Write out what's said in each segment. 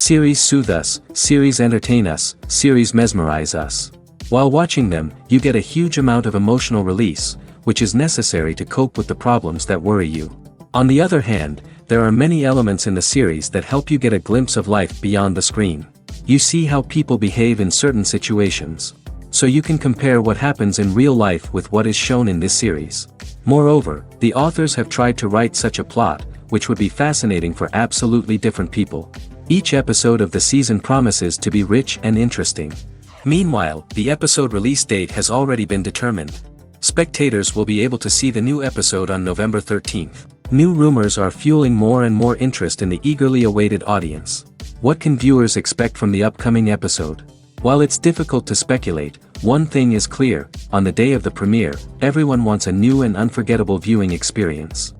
Series soothe us, series entertain us, series mesmerize us. While watching them, you get a huge amount of emotional release, which is necessary to cope with the problems that worry you. On the other hand, there are many elements in the series that help you get a glimpse of life beyond the screen. You see how people behave in certain situations. So you can compare what happens in real life with what is shown in this series. Moreover, the authors have tried to write such a plot, which would be fascinating for absolutely different people. Each episode of the season promises to be rich and interesting. Meanwhile, the episode release date has already been determined. Spectators will be able to see the new episode on November 13th. New rumors are fueling more and more interest in the eagerly awaited audience. What can viewers expect from the upcoming episode? While it's difficult to speculate, one thing is clear: on the day of the premiere, everyone wants a new and unforgettable viewing experience.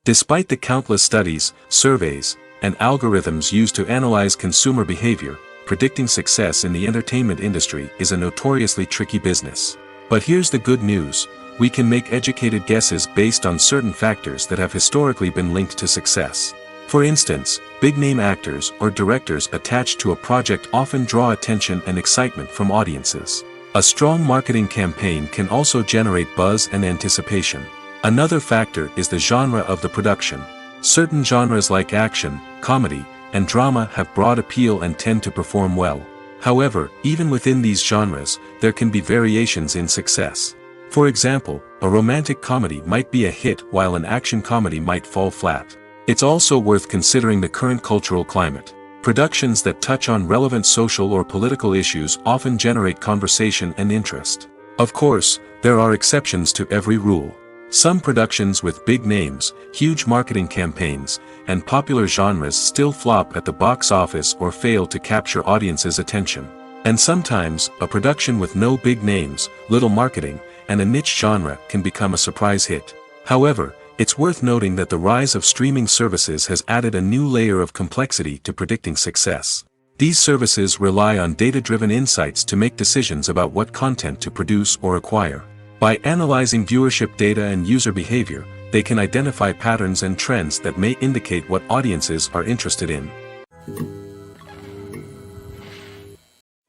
Despite the countless studies, surveys, and algorithms used to analyze consumer behavior, predicting success in the entertainment industry is a notoriously tricky business. But here's the good news: we can make educated guesses based on certain factors that have historically been linked to success. For instance, big-name actors or directors attached to a project often draw attention and excitement from audiences. A strong marketing campaign can also generate buzz and anticipation. Another factor is the genre of the production. Certain genres like action, comedy, and drama have broad appeal and tend to perform well. However, even within these genres, there can be variations in success. For example, a romantic comedy might be a hit while an action comedy might fall flat. It's also worth considering the current cultural climate. Productions that touch on relevant social or political issues often generate conversation and interest. Of course, there are exceptions to every rule. Some productions with big names, huge marketing campaigns, and popular genres still flop at the box office or fail to capture audiences' attention. And sometimes, a production with no big names, little marketing, and a niche genre can become a surprise hit. However, it's worth noting that the rise of streaming services has added a new layer of complexity to predicting success. These services rely on data-driven insights to make decisions about what content to produce or acquire. By analyzing viewership data and user behavior, they can identify patterns and trends that may indicate what audiences are interested in.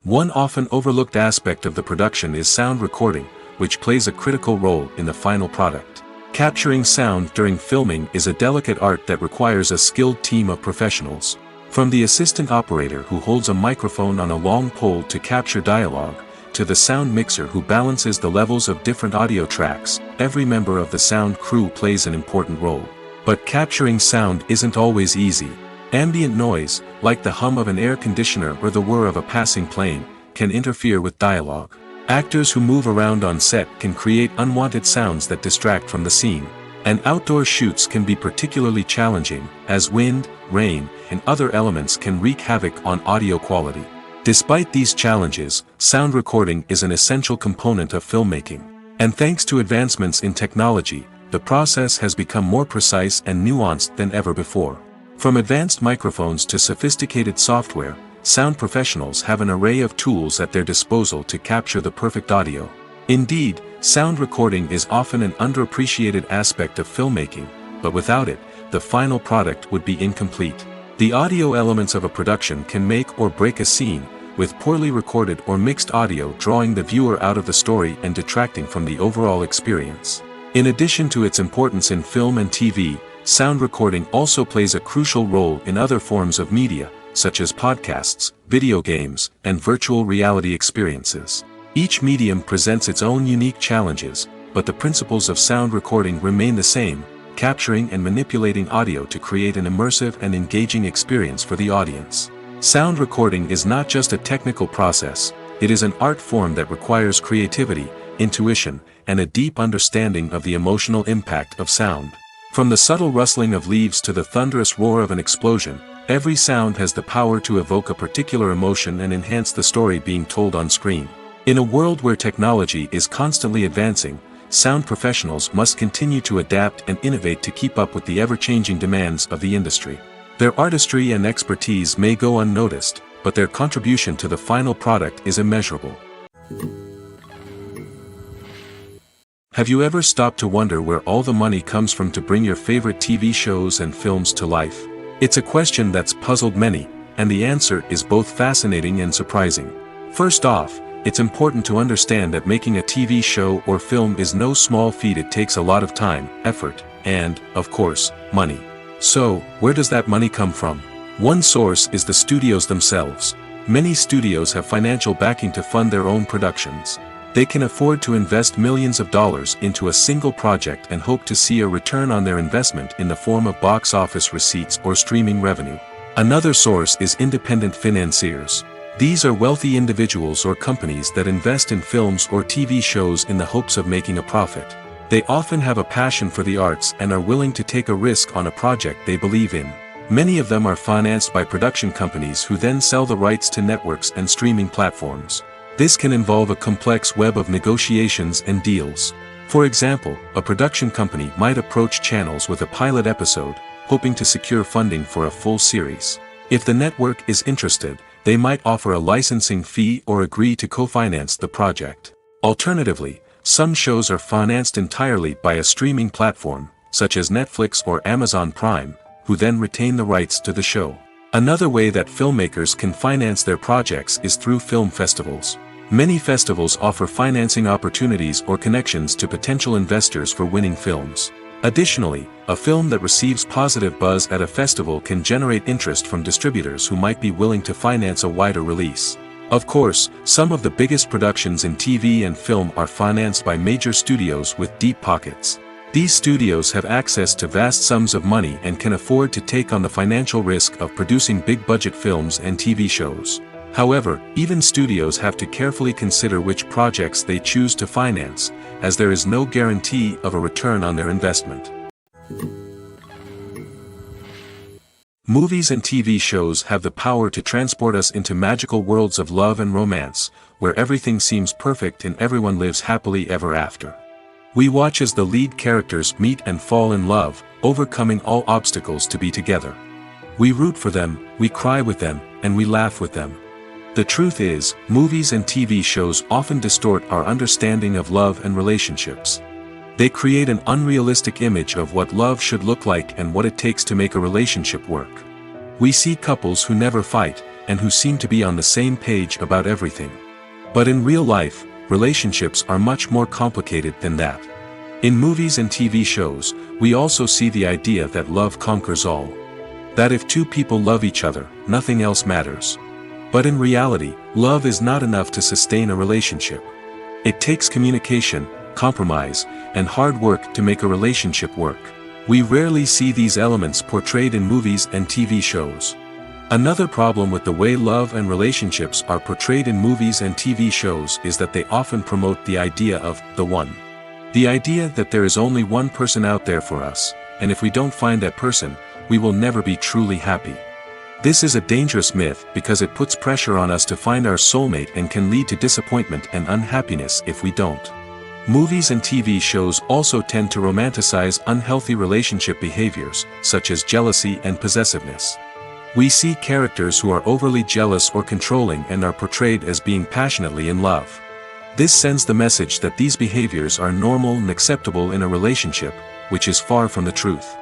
One often overlooked aspect of the production is sound recording, which plays a critical role in the final product. Capturing sound during filming is a delicate art that requires a skilled team of professionals. From the assistant operator who holds a microphone on a long pole to capture dialogue, to the sound mixer who balances the levels of different audio tracks, every member of the sound crew plays an important role. But capturing sound isn't always easy. Ambient noise, like the hum of an air conditioner or the whir of a passing plane, can interfere with dialogue. Actors who move around on set can create unwanted sounds that distract from the scene. And outdoor shoots can be particularly challenging, as wind, rain, and other elements can wreak havoc on audio quality. Despite these challenges, sound recording is an essential component of filmmaking. And thanks to advancements in technology, the process has become more precise and nuanced than ever before. From advanced microphones to sophisticated software, sound professionals have an array of tools at their disposal to capture the perfect audio. Indeed, sound recording is often an underappreciated aspect of filmmaking, but without it, the final product would be incomplete. The audio elements of a production can make or break a scene, with poorly recorded or mixed audio drawing the viewer out of the story and detracting from the overall experience. In addition to its importance in film and TV, sound recording also plays a crucial role in other forms of media, such as podcasts, video games, and virtual reality experiences. Each medium presents its own unique challenges, but the principles of sound recording remain the same: capturing and manipulating audio to create an immersive and engaging experience for the audience. Sound recording is not just a technical process, it is an art form that requires creativity, intuition, and a deep understanding of the emotional impact of sound. From the subtle rustling of leaves to the thunderous roar of an explosion, every sound has the power to evoke a particular emotion and enhance the story being told on screen. In a world where technology is constantly advancing, sound professionals must continue to adapt and innovate to keep up with the ever-changing demands of the industry. Their artistry and expertise may go unnoticed, but their contribution to the final product is immeasurable. Have you ever stopped to wonder where all the money comes from to bring your favorite TV shows and films to life? It's a question that's puzzled many, and the answer is both fascinating and surprising. First off, it's important to understand that making a TV show or film is no small feat. It takes a lot of time, effort, and, of course, money. So, where does that money come from? One source is the studios themselves. Many studios have financial backing to fund their own productions. They can afford to invest millions of dollars into a single project and hope to see a return on their investment in the form of box office receipts or streaming revenue. Another source is independent financiers. These are wealthy individuals or companies that invest in films or TV shows in the hopes of making a profit. They often have a passion for the arts and are willing to take a risk on a project they believe in. Many of them are financed by production companies who then sell the rights to networks and streaming platforms. This can involve a complex web of negotiations and deals. For example, a production company might approach channels with a pilot episode, hoping to secure funding for a full series. If the network is interested, they might offer a licensing fee or agree to co-finance the project. Alternatively, some shows are financed entirely by a streaming platform, such as Netflix or Amazon Prime, who then retain the rights to the show. Another way that filmmakers can finance their projects is through film festivals. Many festivals offer financing opportunities or connections to potential investors for winning films. Additionally, a film that receives positive buzz at a festival can generate interest from distributors who might be willing to finance a wider release. Of course, some of the biggest productions in TV and film are financed by major studios with deep pockets. These studios have access to vast sums of money and can afford to take on the financial risk of producing big-budget films and TV shows. However, even studios have to carefully consider which projects they choose to finance, as there is no guarantee of a return on their investment. Movies and TV shows have the power to transport us into magical worlds of love and romance, where everything seems perfect and everyone lives happily ever after. We watch as the lead characters meet and fall in love, overcoming all obstacles to be together. We root for them, we cry with them, and we laugh with them. The truth is, movies and TV shows often distort our understanding of love and relationships. They create an unrealistic image of what love should look like and what it takes to make a relationship work. We see couples who never fight, and who seem to be on the same page about everything. But in real life, relationships are much more complicated than that. In movies and TV shows, we also see the idea that love conquers all. That if two people love each other, nothing else matters. But in reality, love is not enough to sustain a relationship. It takes communication, compromise, and hard work to make a relationship work. We rarely see these elements portrayed in movies and TV shows. Another problem with the way love and relationships are portrayed in movies and TV shows is that they often promote the idea of the one. The idea that there is only one person out there for us, and if we don't find that person, we will never be truly happy. This is a dangerous myth because it puts pressure on us to find our soulmate and can lead to disappointment and unhappiness if we don't. Movies and TV shows also tend to romanticize unhealthy relationship behaviors, such as jealousy and possessiveness. We see characters who are overly jealous or controlling and are portrayed as being passionately in love. This sends the message that these behaviors are normal and acceptable in a relationship, which is far from the truth.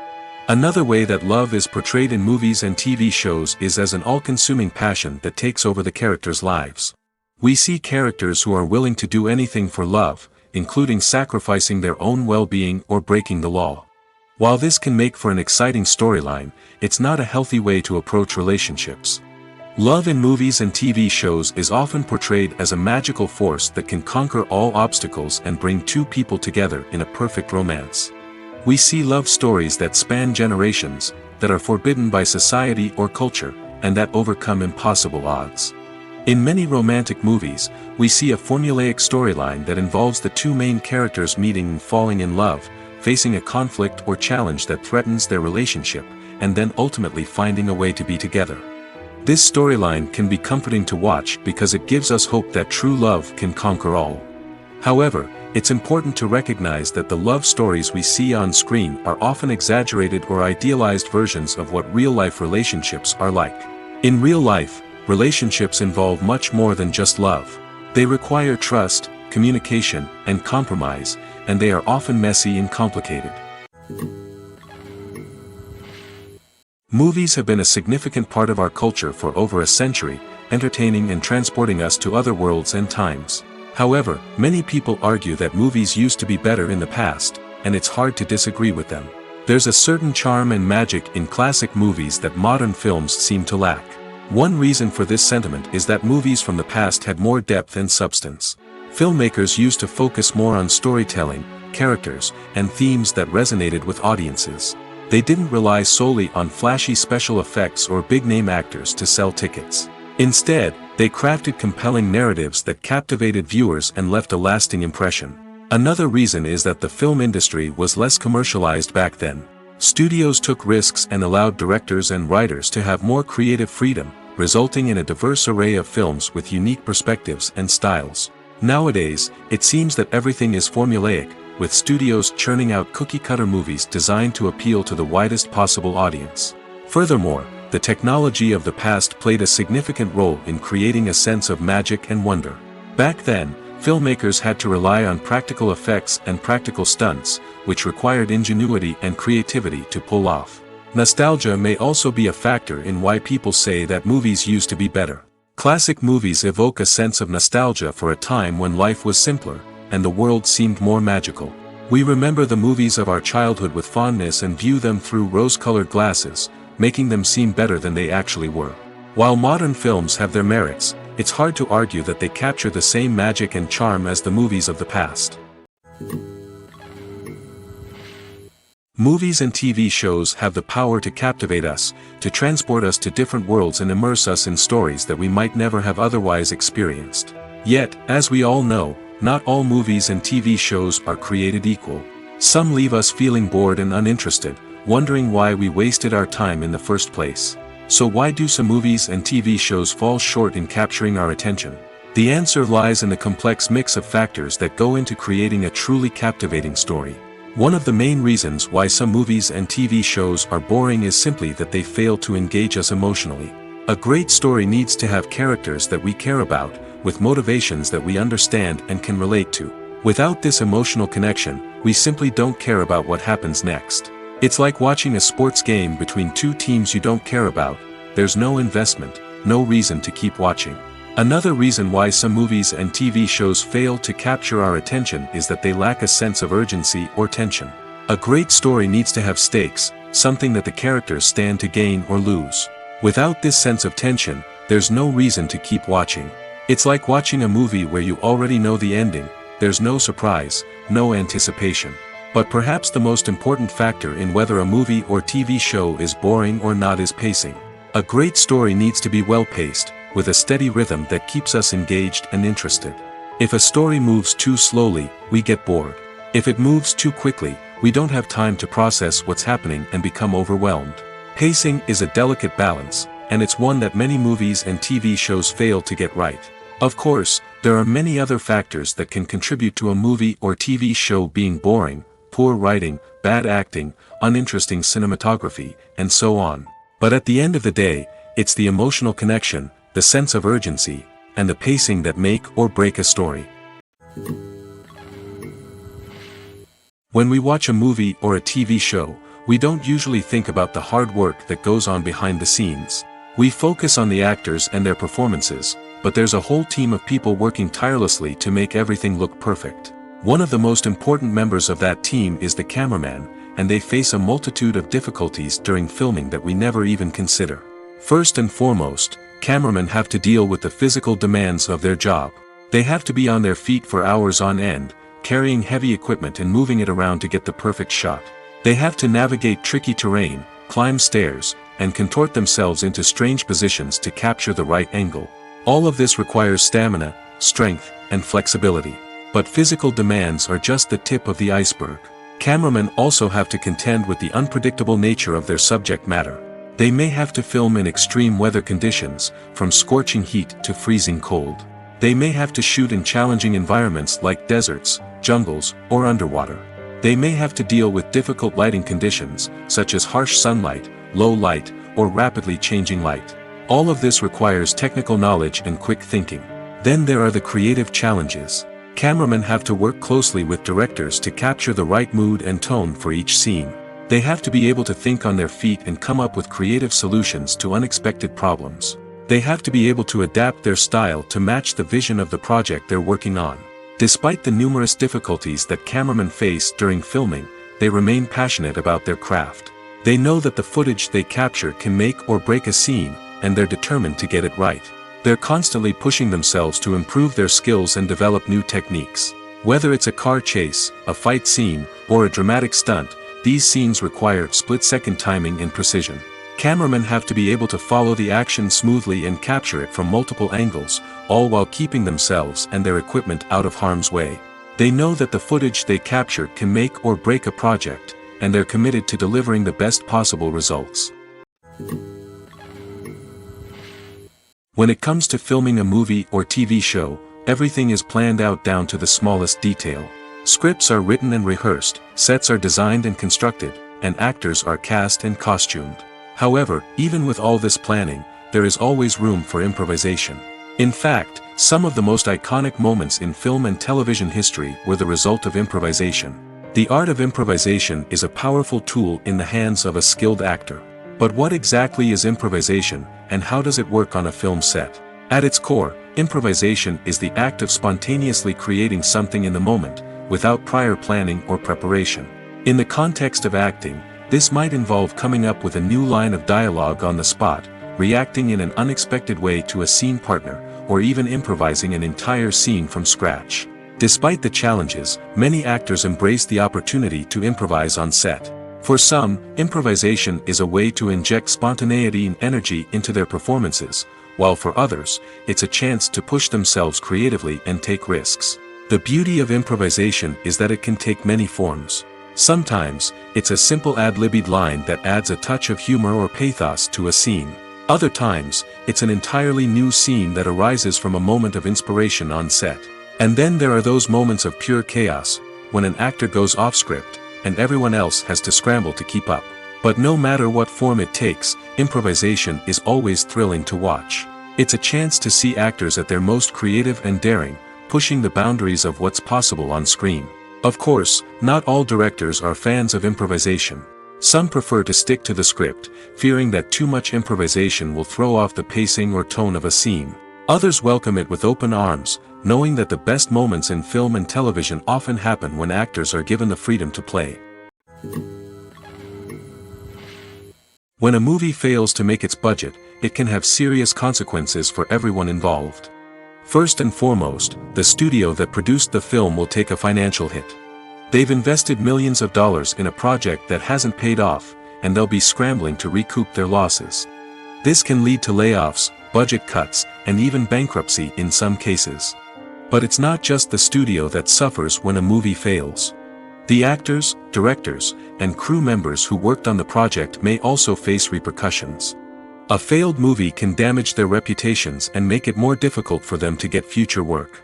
Another way that love is portrayed in movies and TV shows is as an all-consuming passion that takes over the characters' lives. We see characters who are willing to do anything for love, including sacrificing their own well-being or breaking the law. While this can make for an exciting storyline, it's not a healthy way to approach relationships. Love in movies and TV shows is often portrayed as a magical force that can conquer all obstacles and bring two people together in a perfect romance. We see love stories that span generations, that are forbidden by society or culture, and that overcome impossible odds. In many romantic movies, we see a formulaic storyline that involves the two main characters meeting and falling in love, facing a conflict or challenge that threatens their relationship, and then ultimately finding a way to be together. This storyline can be comforting to watch because it gives us hope that true love can conquer all. However, it's important to recognize that the love stories we see on screen are often exaggerated or idealized versions of what real-life relationships are like. In real life, relationships involve much more than just love. They require trust, communication, and compromise, and they are often messy and complicated. Movies have been a significant part of our culture for over a century, entertaining and transporting us to other worlds and times. However, many people argue that movies used to be better in the past, and it's hard to disagree with them. There's a certain charm and magic in classic movies that modern films seem to lack. One reason for this sentiment is that movies from the past had more depth and substance. Filmmakers used to focus more on storytelling, characters, and themes that resonated with audiences. They didn't rely solely on flashy special effects or big-name actors to sell tickets. Instead, they crafted compelling narratives that captivated viewers and left a lasting impression. Another reason is that the film industry was less commercialized back then. Studios took risks and allowed directors and writers to have more creative freedom, resulting in a diverse array of films with unique perspectives and styles. Nowadays, it seems that everything is formulaic, with studios churning out cookie-cutter movies designed to appeal to the widest possible audience. Furthermore, the technology of the past played a significant role in creating a sense of magic and wonder. Back then, filmmakers had to rely on practical effects and practical stunts, which required ingenuity and creativity to pull off. Nostalgia may also be a factor in why people say that movies used to be better. Classic movies evoke a sense of nostalgia for a time when life was simpler, and the world seemed more magical. We remember the movies of our childhood with fondness and view them through rose-colored glasses, making them seem better than they actually were. While modern films have their merits, it's hard to argue that they capture the same magic and charm as the movies of the past. Movies and TV shows have the power to captivate us, to transport us to different worlds and immerse us in stories that we might never have otherwise experienced. Yet, as we all know, not all movies and TV shows are created equal. Some leave us feeling bored and uninterested, wondering why we wasted our time in the first place. So why do some movies and TV shows fall short in capturing our attention? The answer lies in the complex mix of factors that go into creating a truly captivating story. One of the main reasons why some movies and TV shows are boring is simply that they fail to engage us emotionally. A great story needs to have characters that we care about, with motivations that we understand and can relate to. Without this emotional connection, we simply don't care about what happens next. It's like watching a sports game between two teams you don't care about. There's no investment, no reason to keep watching. Another reason why some movies and TV shows fail to capture our attention is that they lack a sense of urgency or tension. A great story needs to have stakes, something that the characters stand to gain or lose. Without this sense of tension, there's no reason to keep watching. It's like watching a movie where you already know the ending. There's no surprise, no anticipation. But perhaps the most important factor in whether a movie or TV show is boring or not is pacing. A great story needs to be well-paced, with a steady rhythm that keeps us engaged and interested. If a story moves too slowly, we get bored. If it moves too quickly, we don't have time to process what's happening and become overwhelmed. Pacing is a delicate balance, and it's one that many movies and TV shows fail to get right. Of course, there are many other factors that can contribute to a movie or TV show being boring: poor writing, bad acting, uninteresting cinematography, and so on. But at the end of the day, it's the emotional connection, the sense of urgency, and the pacing that make or break a story. When we watch a movie or a TV show, we don't usually think about the hard work that goes on behind the scenes. We focus on the actors and their performances, but there's a whole team of people working tirelessly to make everything look perfect. One of the most important members of that team is the cameraman, and they face a multitude of difficulties during filming that we never even consider. First and foremost, cameramen have to deal with the physical demands of their job. They have to be on their feet for hours on end, carrying heavy equipment and moving it around to get the perfect shot. They have to navigate tricky terrain, climb stairs, and contort themselves into strange positions to capture the right angle. All of this requires stamina, strength, and flexibility. But physical demands are just the tip of the iceberg. Cameramen also have to contend with the unpredictable nature of their subject matter. They may have to film in extreme weather conditions, from scorching heat to freezing cold. They may have to shoot in challenging environments like deserts, jungles, or underwater. They may have to deal with difficult lighting conditions, such as harsh sunlight, low light, or rapidly changing light. All of this requires technical knowledge and quick thinking. Then there are the creative challenges. Cameramen have to work closely with directors to capture the right mood and tone for each scene. They have to be able to think on their feet and come up with creative solutions to unexpected problems. They have to be able to adapt their style to match the vision of the project they're working on. Despite the numerous difficulties that cameramen face during filming, they remain passionate about their craft. They know that the footage they capture can make or break a scene, and they're determined to get it right. They're constantly pushing themselves to improve their skills and develop new techniques. Whether it's a car chase, a fight scene, or a dramatic stunt, these scenes require split-second timing and precision. Cameramen have to be able to follow the action smoothly and capture it from multiple angles, all while keeping themselves and their equipment out of harm's way. They know that the footage they capture can make or break a project, and they're committed to delivering the best possible results. When it comes to filming a movie or TV show, everything is planned out down to the smallest detail. Scripts are written and rehearsed, sets are designed and constructed, and actors are cast and costumed. However, even with all this planning, there is always room for improvisation. In fact, some of the most iconic moments in film and television history were the result of improvisation. The art of improvisation is a powerful tool in the hands of a skilled actor. But what exactly is improvisation, and how does it work on a film set? At its core, improvisation is the act of spontaneously creating something in the moment, without prior planning or preparation. In the context of acting, this might involve coming up with a new line of dialogue on the spot, reacting in an unexpected way to a scene partner, or even improvising an entire scene from scratch. Despite the challenges, many actors embrace the opportunity to improvise on set. For some, improvisation is a way to inject spontaneity and energy into their performances, while for others, it's a chance to push themselves creatively and take risks. The beauty of improvisation is that it can take many forms. Sometimes, it's a simple ad-libbed line that adds a touch of humor or pathos to a scene. Other times, it's an entirely new scene that arises from a moment of inspiration on set. And then there are those moments of pure chaos, when an actor goes off script, and everyone else has to scramble to keep up. But no matter what form it takes, improvisation is always thrilling to watch. It's a chance to see actors at their most creative and daring, pushing the boundaries of what's possible on screen. Of course, not all directors are fans of improvisation. Some prefer to stick to the script, fearing that too much improvisation will throw off the pacing or tone of a scene. Others welcome it with open arms, knowing that the best moments in film and television often happen when actors are given the freedom to play. When a movie fails to make its budget, it can have serious consequences for everyone involved. First and foremost, the studio that produced the film will take a financial hit. They've invested millions of dollars in a project that hasn't paid off, and they'll be scrambling to recoup their losses. This can lead to layoffs, budget cuts, and even bankruptcy in some cases. But it's not just the studio that suffers when a movie fails. The actors, directors, and crew members who worked on the project may also face repercussions. A failed movie can damage their reputations and make it more difficult for them to get future work.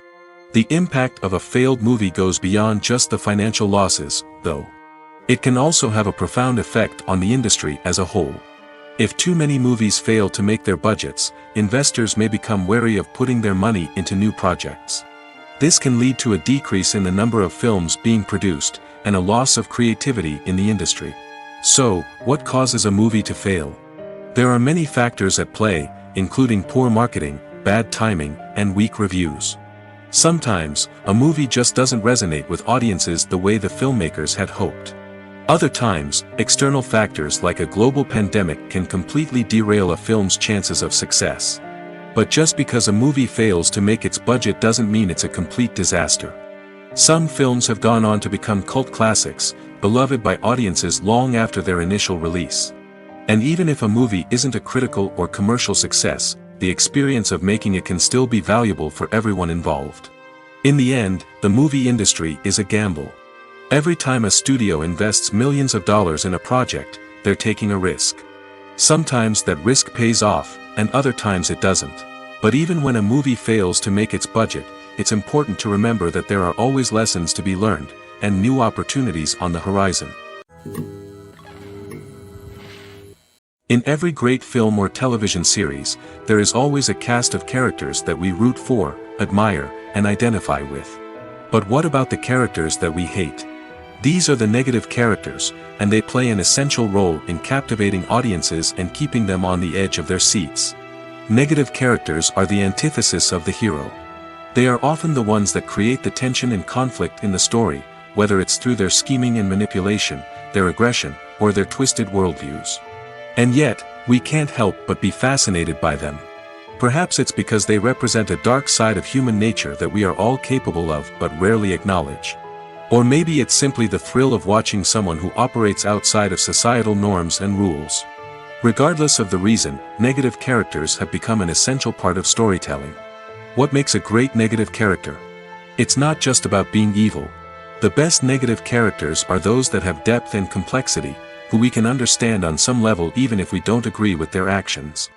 The impact of a failed movie goes beyond just the financial losses, though. It can also have a profound effect on the industry as a whole. If too many movies fail to make their budgets, investors may become wary of putting their money into new projects. This can lead to a decrease in the number of films being produced, and a loss of creativity in the industry. So, what causes a movie to fail? There are many factors at play, including poor marketing, bad timing, and weak reviews. Sometimes, a movie just doesn't resonate with audiences the way the filmmakers had hoped. Other times, external factors like a global pandemic can completely derail a film's chances of success. But just because a movie fails to make its budget doesn't mean it's a complete disaster. Some films have gone on to become cult classics, beloved by audiences long after their initial release. And even if a movie isn't a critical or commercial success, the experience of making it can still be valuable for everyone involved. In the end, the movie industry is a gamble. Every time a studio invests millions of dollars in a project, they're taking a risk. Sometimes that risk pays off, and other times it doesn't. But even when a movie fails to make its budget, it's important to remember that there are always lessons to be learned, and new opportunities on the horizon. In every great film or television series, there is always a cast of characters that we root for, admire, and identify with. But what about the characters that we hate? These are the negative characters, and they play an essential role in captivating audiences and keeping them on the edge of their seats. Negative characters are the antithesis of the hero. They are often the ones that create the tension and conflict in the story, whether it's through their scheming and manipulation, their aggression, or their twisted worldviews. And yet, we can't help but be fascinated by them. Perhaps it's because they represent a dark side of human nature that we are all capable of but rarely acknowledge. Or maybe it's simply the thrill of watching someone who operates outside of societal norms and rules. Regardless of the reason, negative characters have become an essential part of storytelling. What makes a great negative character? It's not just about being evil. The best negative characters are those that have depth and complexity, who we can understand on some level even if we don't agree with their actions.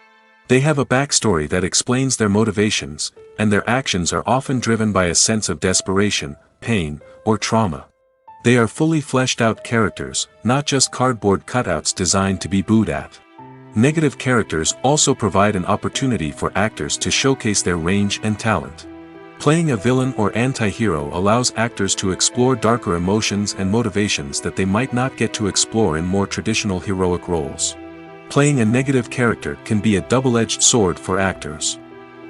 They have a backstory that explains their motivations, and their actions are often driven by a sense of desperation, pain, or trauma. They are fully fleshed out characters, not just cardboard cutouts designed to be booed at. Negative characters also provide an opportunity for actors to showcase their range and talent. Playing a villain or anti-hero allows actors to explore darker emotions and motivations that they might not get to explore in more traditional heroic roles. Playing a negative character can be a double-edged sword for actors.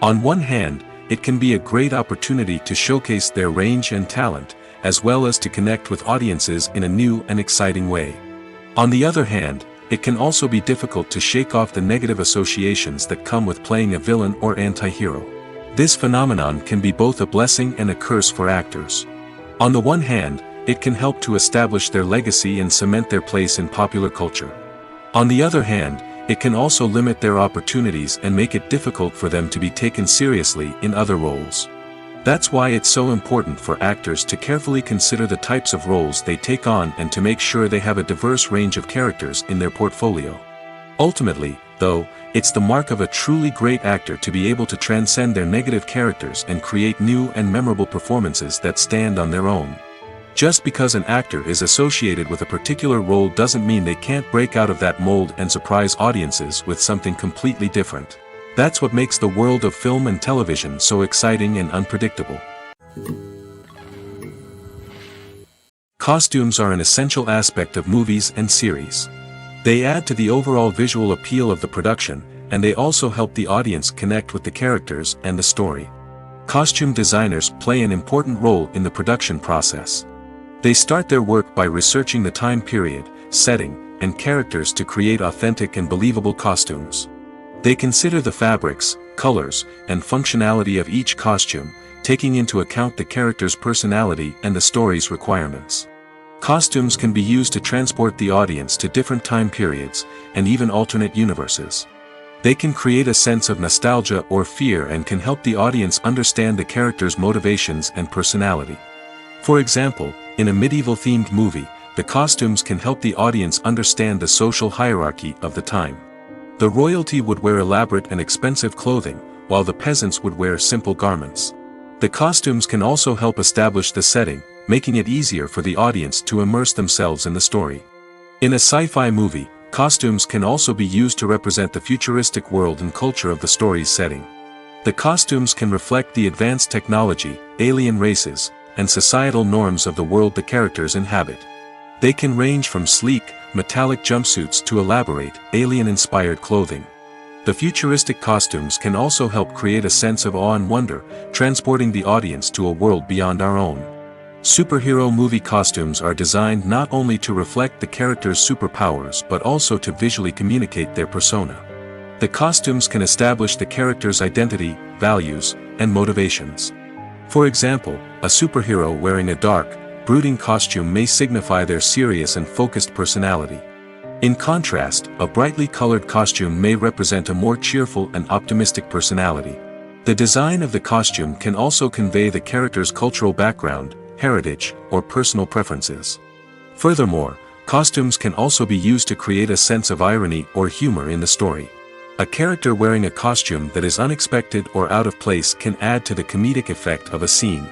On one hand, it can be a great opportunity to showcase their range and talent, as well as to connect with audiences in a new and exciting way. On the other hand, it can also be difficult to shake off the negative associations that come with playing a villain or anti-hero. This phenomenon can be both a blessing and a curse for actors. On the one hand, it can help to establish their legacy and cement their place in popular culture. On the other hand, it can also limit their opportunities and make it difficult for them to be taken seriously in other roles. That's why it's so important for actors to carefully consider the types of roles they take on and to make sure they have a diverse range of characters in their portfolio. Ultimately, though, it's the mark of a truly great actor to be able to transcend their negative characters and create new and memorable performances that stand on their own. Just because an actor is associated with a particular role doesn't mean they can't break out of that mold and surprise audiences with something completely different. That's what makes the world of film and television so exciting and unpredictable. Costumes are an essential aspect of movies and series. They add to the overall visual appeal of the production, and they also help the audience connect with the characters and the story. Costume designers play an important role in the production process. They start their work by researching the time period, setting, and characters to create authentic and believable costumes. They consider the fabrics, colors, and functionality of each costume, taking into account the character's personality and the story's requirements. Costumes can be used to transport the audience to different time periods, and even alternate universes. They can create a sense of nostalgia or fear and can help the audience understand the character's motivations and personality. For example, in a medieval-themed movie, the costumes can help the audience understand the social hierarchy of the time. The royalty would wear elaborate and expensive clothing, while the peasants would wear simple garments. The costumes can also help establish the setting, making it easier for the audience to immerse themselves in the story. In a sci-fi movie, costumes can also be used to represent the futuristic world and culture of the story's setting. The costumes can reflect the advanced technology, alien races, and societal norms of the world the characters inhabit. They can range from sleek, metallic jumpsuits to elaborate, alien-inspired clothing. The futuristic costumes can also help create a sense of awe and wonder, transporting the audience to a world beyond our own. Superhero movie costumes are designed not only to reflect the character's superpowers but also to visually communicate their persona. The costumes can establish the character's identity, values, and motivations. For example, a superhero wearing a dark, brooding costume may signify their serious and focused personality. In contrast, a brightly colored costume may represent a more cheerful and optimistic personality. The design of the costume can also convey the character's cultural background, heritage, or personal preferences. Furthermore, costumes can also be used to create a sense of irony or humor in the story. A character wearing a costume that is unexpected or out of place can add to the comedic effect of a scene.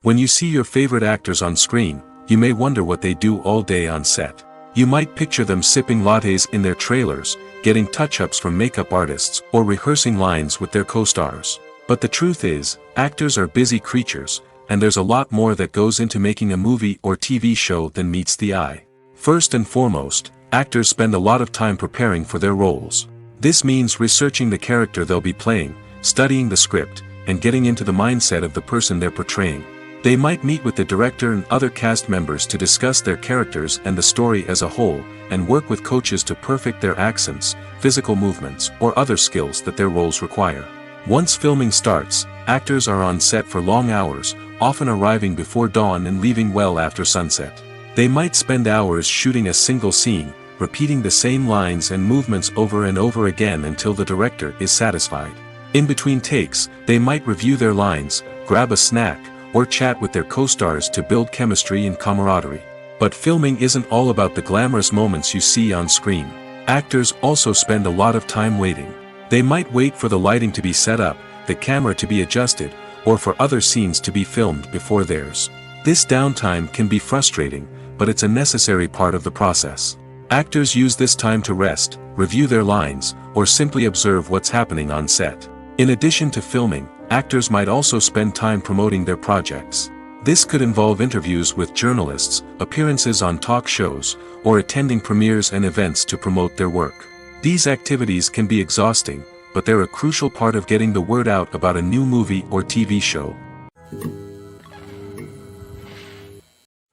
When you see your favorite actors on screen, you may wonder what they do all day on set. You might picture them sipping lattes in their trailers, getting touch-ups from makeup artists, or rehearsing lines with their co-stars. But the truth is, actors are busy creatures, and there's a lot more that goes into making a movie or TV show than meets the eye. First and foremost, actors spend a lot of time preparing for their roles. This means researching the character they'll be playing, studying the script, and getting into the mindset of the person they're portraying. They might meet with the director and other cast members to discuss their characters and the story as a whole, and work with coaches to perfect their accents, physical movements, or other skills that their roles require. Once filming starts, actors are on set for long hours, often arriving before dawn and leaving well after sunset. They might spend hours shooting a single scene, repeating the same lines and movements over and over again until the director is satisfied. In between takes, they might review their lines, grab a snack, or chat with their co-stars to build chemistry and camaraderie. But filming isn't all about the glamorous moments you see on screen. Actors also spend a lot of time waiting. They might wait for the lighting to be set up, the camera to be adjusted, or for other scenes to be filmed before theirs. This downtime can be frustrating, but it's a necessary part of the process. Actors use this time to rest, review their lines, or simply observe what's happening on set. In addition to filming, actors might also spend time promoting their projects. This could involve interviews with journalists, appearances on talk shows, or attending premieres and events to promote their work. These activities can be exhausting, but they're a crucial part of getting the word out about a new movie or TV show.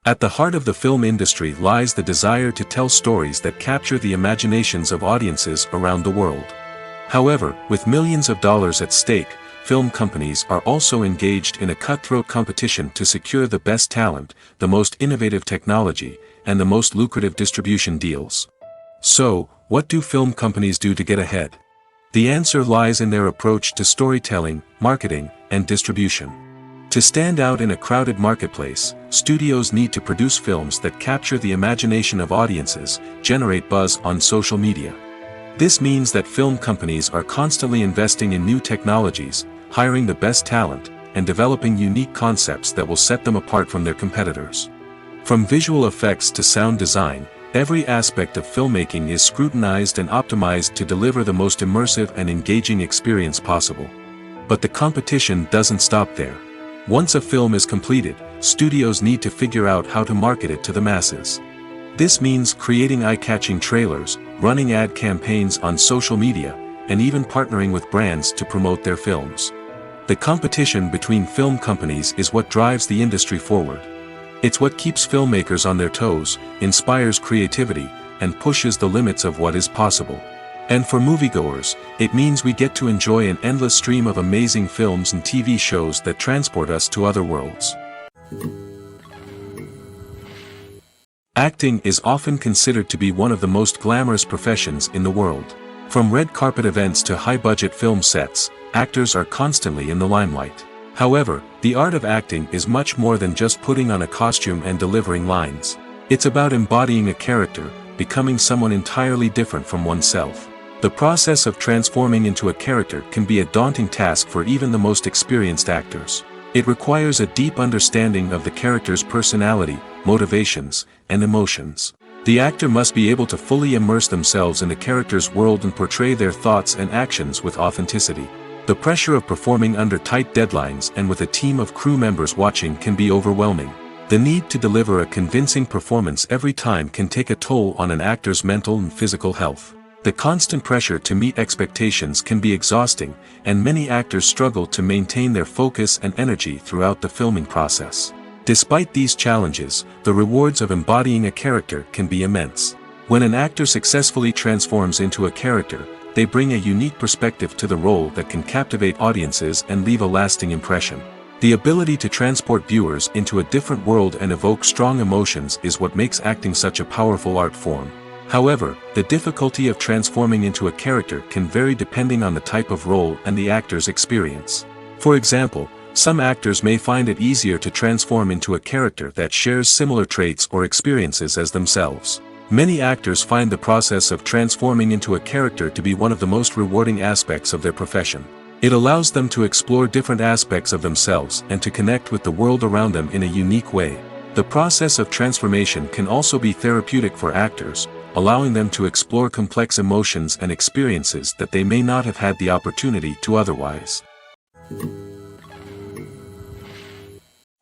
At the heart of the film industry lies the desire to tell stories that capture the imaginations of audiences around the world. However, with millions of dollars at stake, film companies are also engaged in a cutthroat competition to secure the best talent, the most innovative technology, and the most lucrative distribution deals. So, what do film companies do to get ahead? The answer lies in their approach to storytelling, marketing, and distribution. To stand out in a crowded marketplace, studios need to produce films that capture the imagination of audiences, generate buzz on social media. This means that film companies are constantly investing in new technologies, hiring the best talent, and developing unique concepts that will set them apart from their competitors. From visual effects to sound design, every aspect of filmmaking is scrutinized and optimized to deliver the most immersive and engaging experience possible. But the competition doesn't stop there. Once a film is completed, studios need to figure out how to market it to the masses. This means creating eye-catching trailers, running ad campaigns on social media, and even partnering with brands to promote their films. The competition between film companies is what drives the industry forward. It's what keeps filmmakers on their toes, inspires creativity, and pushes the limits of what is possible. And for moviegoers, it means we get to enjoy an endless stream of amazing films and TV shows that transport us to other worlds. Acting is often considered to be one of the most glamorous professions in the world. From red carpet events to high-budget film sets, actors are constantly in the limelight. However, the art of acting is much more than just putting on a costume and delivering lines. It's about embodying a character, becoming someone entirely different from oneself. The process of transforming into a character can be a daunting task for even the most experienced actors. It requires a deep understanding of the character's personality, motivations, and emotions. The actor must be able to fully immerse themselves in the character's world and portray their thoughts and actions with authenticity. The pressure of performing under tight deadlines and with a team of crew members watching can be overwhelming. The need to deliver a convincing performance every time can take a toll on an actor's mental and physical health. The constant pressure to meet expectations can be exhausting, and many actors struggle to maintain their focus and energy throughout the filming process. Despite these challenges, the rewards of embodying a character can be immense. When an actor successfully transforms into a character, they bring a unique perspective to the role that can captivate audiences and leave a lasting impression. The ability to transport viewers into a different world and evoke strong emotions is what makes acting such a powerful art form. However, the difficulty of transforming into a character can vary depending on the type of role and the actor's experience. For example, some actors may find it easier to transform into a character that shares similar traits or experiences as themselves. Many actors find the process of transforming into a character to be one of the most rewarding aspects of their profession. It allows them to explore different aspects of themselves and to connect with the world around them in a unique way. The process of transformation can also be therapeutic for actors, allowing them to explore complex emotions and experiences that they may not have had the opportunity to otherwise.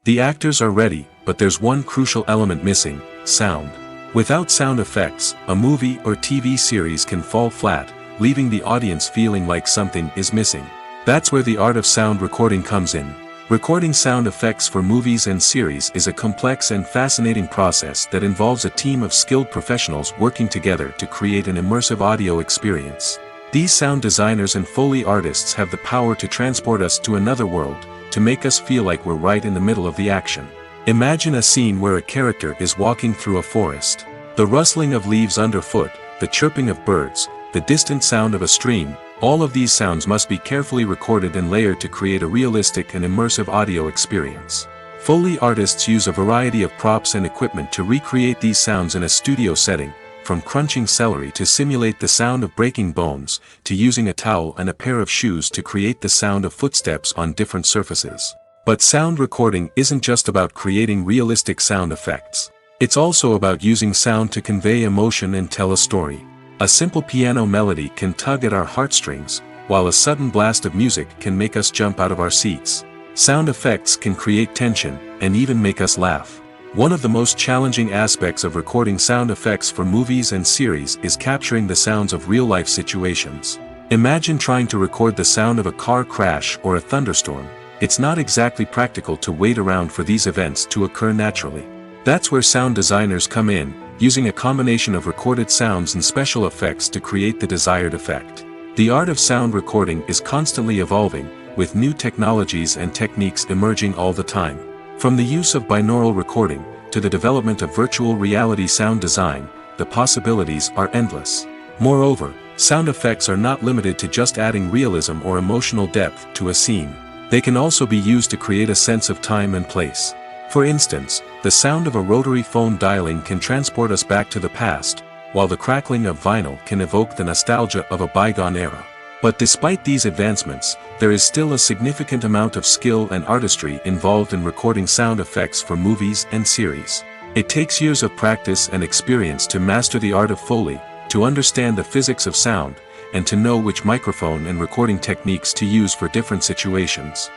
The actors are ready, but there's one crucial element missing: sound. Without sound effects, a movie or TV series can fall flat, leaving the audience feeling like something is missing. That's where the art of sound recording comes in. Recording sound effects for movies and series is a complex and fascinating process that involves a team of skilled professionals working together to create an immersive audio experience. These sound designers and Foley artists have the power to transport us to another world, to make us feel like we're right in the middle of the action. Imagine a scene where a character is walking through a forest. The rustling of leaves underfoot, the chirping of birds, the distant sound of a stream, all of these sounds must be carefully recorded and layered to create a realistic and immersive audio experience. Foley artists use a variety of props and equipment to recreate these sounds in a studio setting, from crunching celery to simulate the sound of breaking bones, to using a towel and a pair of shoes to create the sound of footsteps on different surfaces. But sound recording isn't just about creating realistic sound effects. It's also about using sound to convey emotion and tell a story. A simple piano melody can tug at our heartstrings, while a sudden blast of music can make us jump out of our seats. Sound effects can create tension, and even make us laugh. One of the most challenging aspects of recording sound effects for movies and series is capturing the sounds of real-life situations. Imagine trying to record the sound of a car crash or a thunderstorm. It's not exactly practical to wait around for these events to occur naturally. That's where sound designers come in, using a combination of recorded sounds and special effects to create the desired effect. The art of sound recording is constantly evolving, with new technologies and techniques emerging all the time. From the use of binaural recording, to the development of virtual reality sound design, the possibilities are endless. Moreover, sound effects are not limited to just adding realism or emotional depth to a scene. They can also be used to create a sense of time and place. For instance, the sound of a rotary phone dialing can transport us back to the past, while the crackling of vinyl can evoke the nostalgia of a bygone era. But despite these advancements, there is still a significant amount of skill and artistry involved in recording sound effects for movies and series. It takes years of practice and experience to master the art of Foley, to understand the physics of sound, and to know which microphone and recording techniques to use for different situations.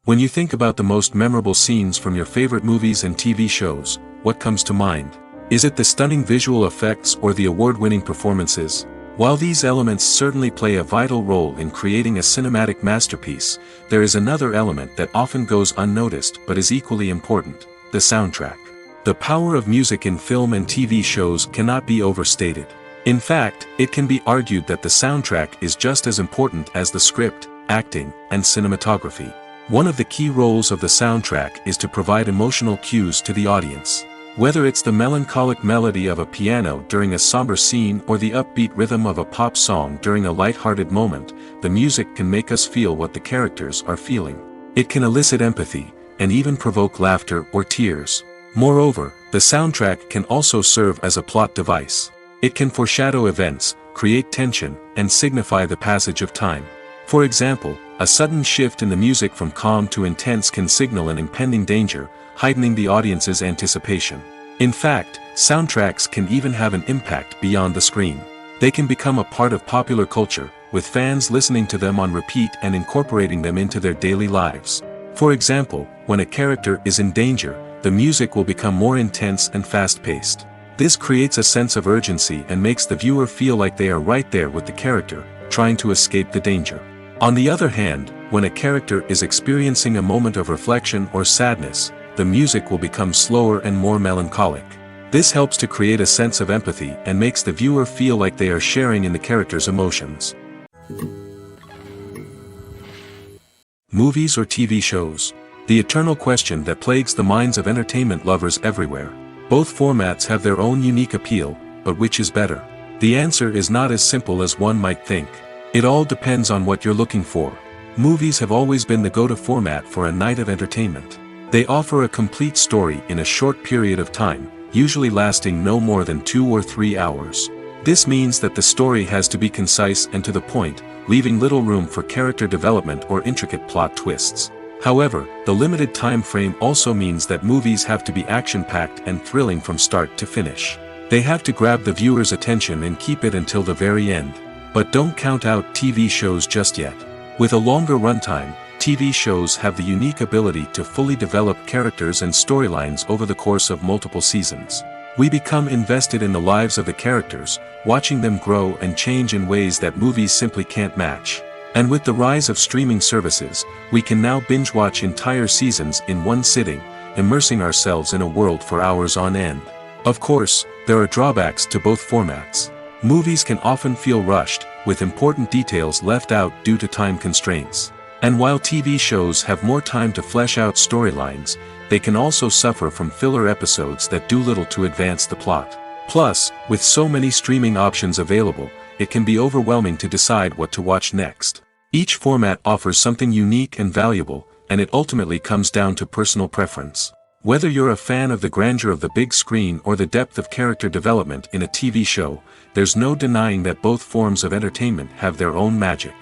When you think about the most memorable scenes from your favorite movies and TV shows, what comes to mind? Is it the stunning visual effects or the award-winning performances? While these elements certainly play a vital role in creating a cinematic masterpiece, there is another element that often goes unnoticed but is equally important: the soundtrack. The power of music in film and TV shows cannot be overstated. In fact, it can be argued that the soundtrack is just as important as the script, acting, and cinematography. One of the key roles of the soundtrack is to provide emotional cues to the audience. Whether it's the melancholic melody of a piano during a somber scene or the upbeat rhythm of a pop song during a light-hearted moment, the music can make us feel what the characters are feeling. It can elicit empathy, and even provoke laughter or tears. Moreover, the soundtrack can also serve as a plot device. It can foreshadow events, create tension, and signify the passage of time. For example, a sudden shift in the music from calm to intense can signal an impending danger, heightening the audience's anticipation. In fact, soundtracks can even have an impact beyond the screen. They can become a part of popular culture, with fans listening to them on repeat and incorporating them into their daily lives. For example, when a character is in danger, the music will become more intense and fast-paced. This creates a sense of urgency and makes the viewer feel like they are right there with the character, trying to escape the danger. On the other hand, when a character is experiencing a moment of reflection or sadness, the music will become slower and more melancholic. This helps to create a sense of empathy and makes the viewer feel like they are sharing in the character's emotions. Movies or TV shows? The eternal question that plagues the minds of entertainment lovers everywhere. Both formats have their own unique appeal, but which is better? The answer is not as simple as one might think. It all depends on what you're looking for. Movies have always been the go-to format for a night of entertainment. They offer a complete story in a short period of time, usually lasting no more than 2 or 3 hours. This means that the story has to be concise and to the point, leaving little room for character development or intricate plot twists. However, the limited time frame also means that movies have to be action-packed and thrilling from start to finish. They have to grab the viewer's attention and keep it until the very end. But don't count out TV shows just yet. With a longer runtime, TV shows have the unique ability to fully develop characters and storylines over the course of multiple seasons. We become invested in the lives of the characters, watching them grow and change in ways that movies simply can't match. And with the rise of streaming services, we can now binge-watch entire seasons in one sitting, immersing ourselves in a world for hours on end. Of course, there are drawbacks to both formats. Movies can often feel rushed, with important details left out due to time constraints. And while TV shows have more time to flesh out storylines, they can also suffer from filler episodes that do little to advance the plot. Plus, with so many streaming options available, it can be overwhelming to decide what to watch next. Each format offers something unique and valuable, and it ultimately comes down to personal preference. Whether you're a fan of the grandeur of the big screen or the depth of character development in a TV show, there's no denying that both forms of entertainment have their own magic.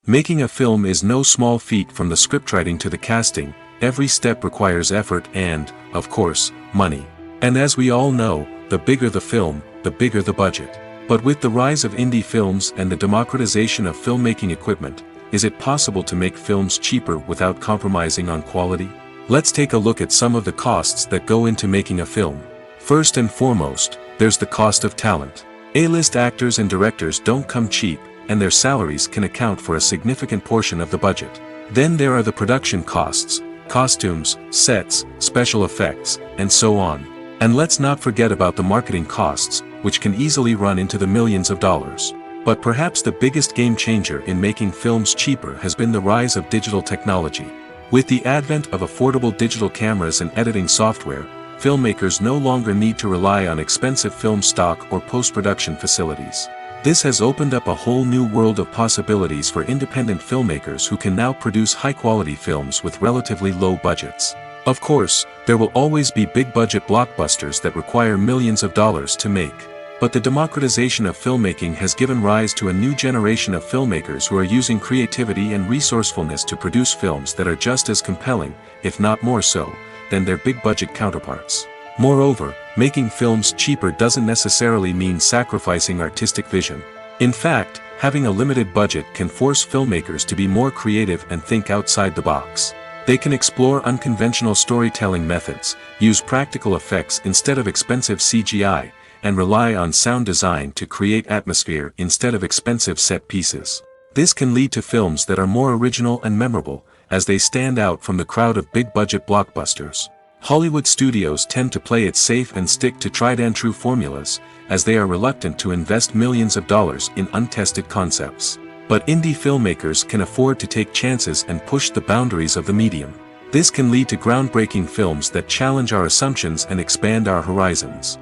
Making a film is no small feat. From the scriptwriting to the casting, every step requires effort and, of course, money. And as we all know, the bigger the film, the bigger the budget. But with the rise of indie films and the democratization of filmmaking equipment, is it possible to make films cheaper without compromising on quality? Let's take a look at some of the costs that go into making a film. First and foremost, there's the cost of talent. A-list actors and directors don't come cheap, and their salaries can account for a significant portion of the budget. Then there are the production costs, costumes, sets, special effects, and so on. And let's not forget about the marketing costs, which can easily run into the millions of dollars. But perhaps the biggest game changer in making films cheaper has been the rise of digital technology. With the advent of affordable digital cameras and editing software, filmmakers no longer need to rely on expensive film stock or post-production facilities. This has opened up a whole new world of possibilities for independent filmmakers who can now produce high-quality films with relatively low budgets. Of course, there will always be big-budget blockbusters that require millions of dollars to make. But the democratization of filmmaking has given rise to a new generation of filmmakers who are using creativity and resourcefulness to produce films that are just as compelling, if not more so, than their big-budget counterparts. Moreover, making films cheaper doesn't necessarily mean sacrificing artistic vision. In fact, having a limited budget can force filmmakers to be more creative and think outside the box. They can explore unconventional storytelling methods, use practical effects instead of expensive CGI, and rely on sound design to create atmosphere instead of expensive set pieces. This can lead to films that are more original and memorable, as they stand out from the crowd of big-budget blockbusters. Hollywood studios tend to play it safe and stick to tried-and-true formulas, as they are reluctant to invest millions of dollars in untested concepts. But indie filmmakers can afford to take chances and push the boundaries of the medium. This can lead to groundbreaking films that challenge our assumptions and expand our horizons.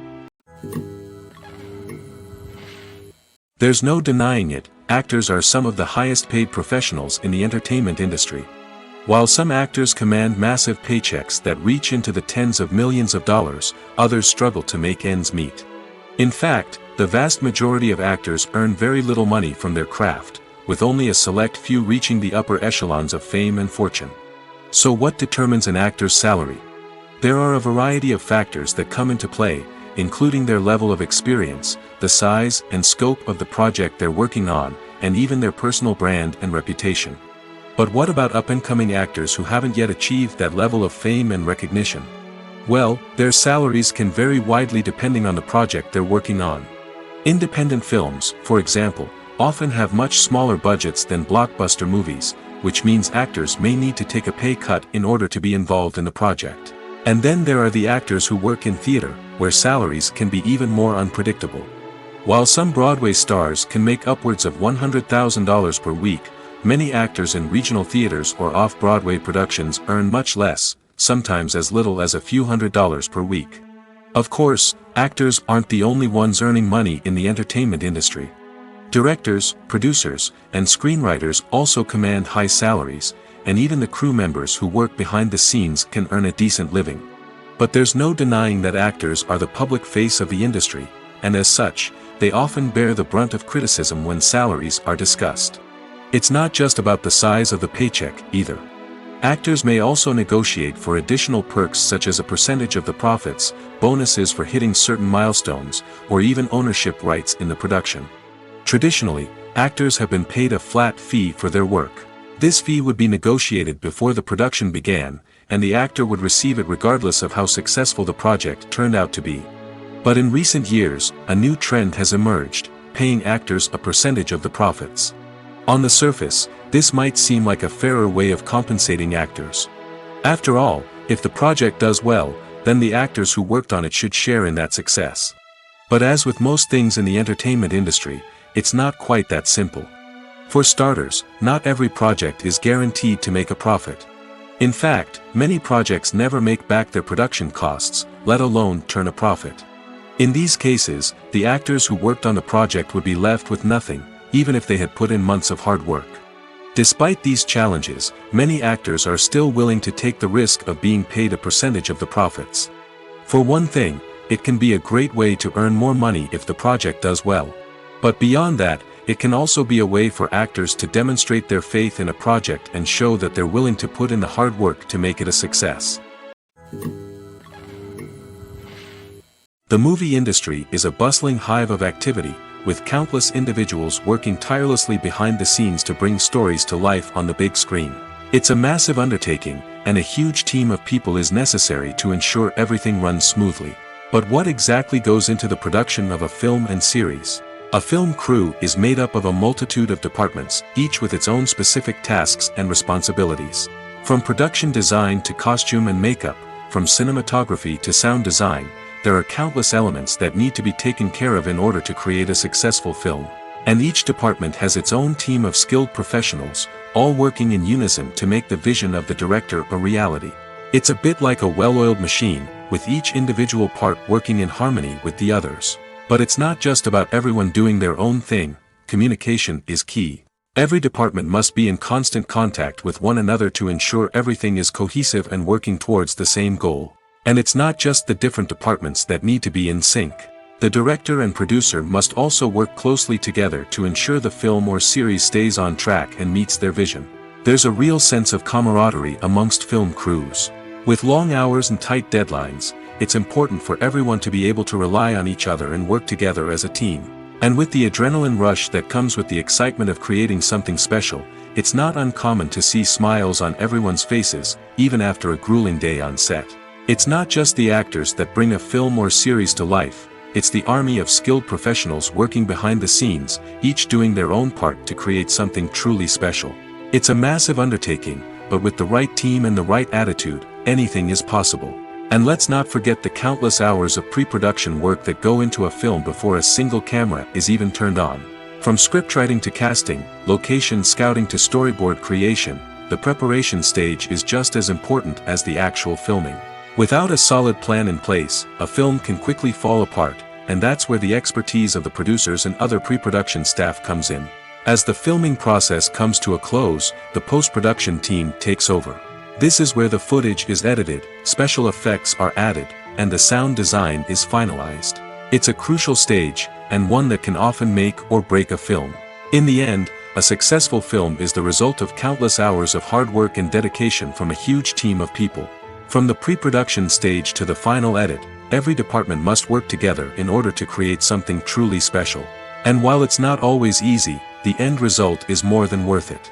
There's no denying it, actors are some of the highest-paid professionals in the entertainment industry. While some actors command massive paychecks that reach into the tens of millions of dollars, others struggle to make ends meet. In fact, the vast majority of actors earn very little money from their craft, with only a select few reaching the upper echelons of fame and fortune. So what determines an actor's salary? There are a variety of factors that come into play, including their level of experience, the size and scope of the project they're working on, and even their personal brand and reputation. But what about up-and-coming actors who haven't yet achieved that level of fame and recognition? Well, their salaries can vary widely depending on the project they're working on. Independent films, for example, often have much smaller budgets than blockbuster movies, which means actors may need to take a pay cut in order to be involved in the project. And then there are the actors who work in theater, where salaries can be even more unpredictable. While some Broadway stars can make upwards of $100,000 per week, many actors in regional theaters or off-Broadway productions earn much less, sometimes as little as a few $100s per week. Of course, actors aren't the only ones earning money in the entertainment industry. Directors, producers, and screenwriters also command high salaries, and even the crew members who work behind the scenes can earn a decent living. But there's no denying that actors are the public face of the industry, and as such, they often bear the brunt of criticism when salaries are discussed. It's not just about the size of the paycheck, either. Actors may also negotiate for additional perks such as a percentage of the profits, bonuses for hitting certain milestones, or even ownership rights in the production. Traditionally, actors have been paid a flat fee for their work. This fee would be negotiated before the production began, and the actor would receive it regardless of how successful the project turned out to be. But in recent years, a new trend has emerged, paying actors a percentage of the profits. On the surface, this might seem like a fairer way of compensating actors. After all, if the project does well, then the actors who worked on it should share in that success. But as with most things in the entertainment industry, it's not quite that simple. For starters, not every project is guaranteed to make a profit. In fact, many projects never make back their production costs, let alone turn a profit. In these cases, the actors who worked on the project would be left with nothing, even if they had put in months of hard work. Despite these challenges, many actors are still willing to take the risk of being paid a percentage of the profits. For one thing, it can be a great way to earn more money if the project does well. But beyond that, it can also be a way for actors to demonstrate their faith in a project and show that they're willing to put in the hard work to make it a success. The movie industry is a bustling hive of activity, with countless individuals working tirelessly behind the scenes to bring stories to life on the big screen. It's a massive undertaking, and a huge team of people is necessary to ensure everything runs smoothly. But what exactly goes into the production of a film and series? A film crew is made up of a multitude of departments, each with its own specific tasks and responsibilities. From production design to costume and makeup, from cinematography to sound design, there are countless elements that need to be taken care of in order to create a successful film. And each department has its own team of skilled professionals, all working in unison to make the vision of the director a reality. It's a bit like a well-oiled machine, with each individual part working in harmony with the others. But it's not just about everyone doing their own thing, communication is key. Every department must be in constant contact with one another to ensure everything is cohesive and working towards the same goal. And it's not just the different departments that need to be in sync. The director and producer must also work closely together to ensure the film or series stays on track and meets their vision. There's a real sense of camaraderie amongst film crews. With long hours and tight deadlines, it's important for everyone to be able to rely on each other and work together as a team. And with the adrenaline rush that comes with the excitement of creating something special, it's not uncommon to see smiles on everyone's faces, even after a grueling day on set. It's not just the actors that bring a film or series to life, it's the army of skilled professionals working behind the scenes, each doing their own part to create something truly special. It's a massive undertaking, but with the right team and the right attitude, anything is possible. And let's not forget the countless hours of pre-production work that go into a film before a single camera is even turned on. From scriptwriting to casting, location scouting to storyboard creation, the preparation stage is just as important as the actual filming. Without a solid plan in place, a film can quickly fall apart, and that's where the expertise of the producers and other pre-production staff comes in. As the filming process comes to a close, the post-production team takes over. This is where the footage is edited, special effects are added, and the sound design is finalized. It's a crucial stage, and one that can often make or break a film. In the end, a successful film is the result of countless hours of hard work and dedication from a huge team of people. From the pre-production stage to the final edit, every department must work together in order to create something truly special. And while it's not always easy, the end result is more than worth it.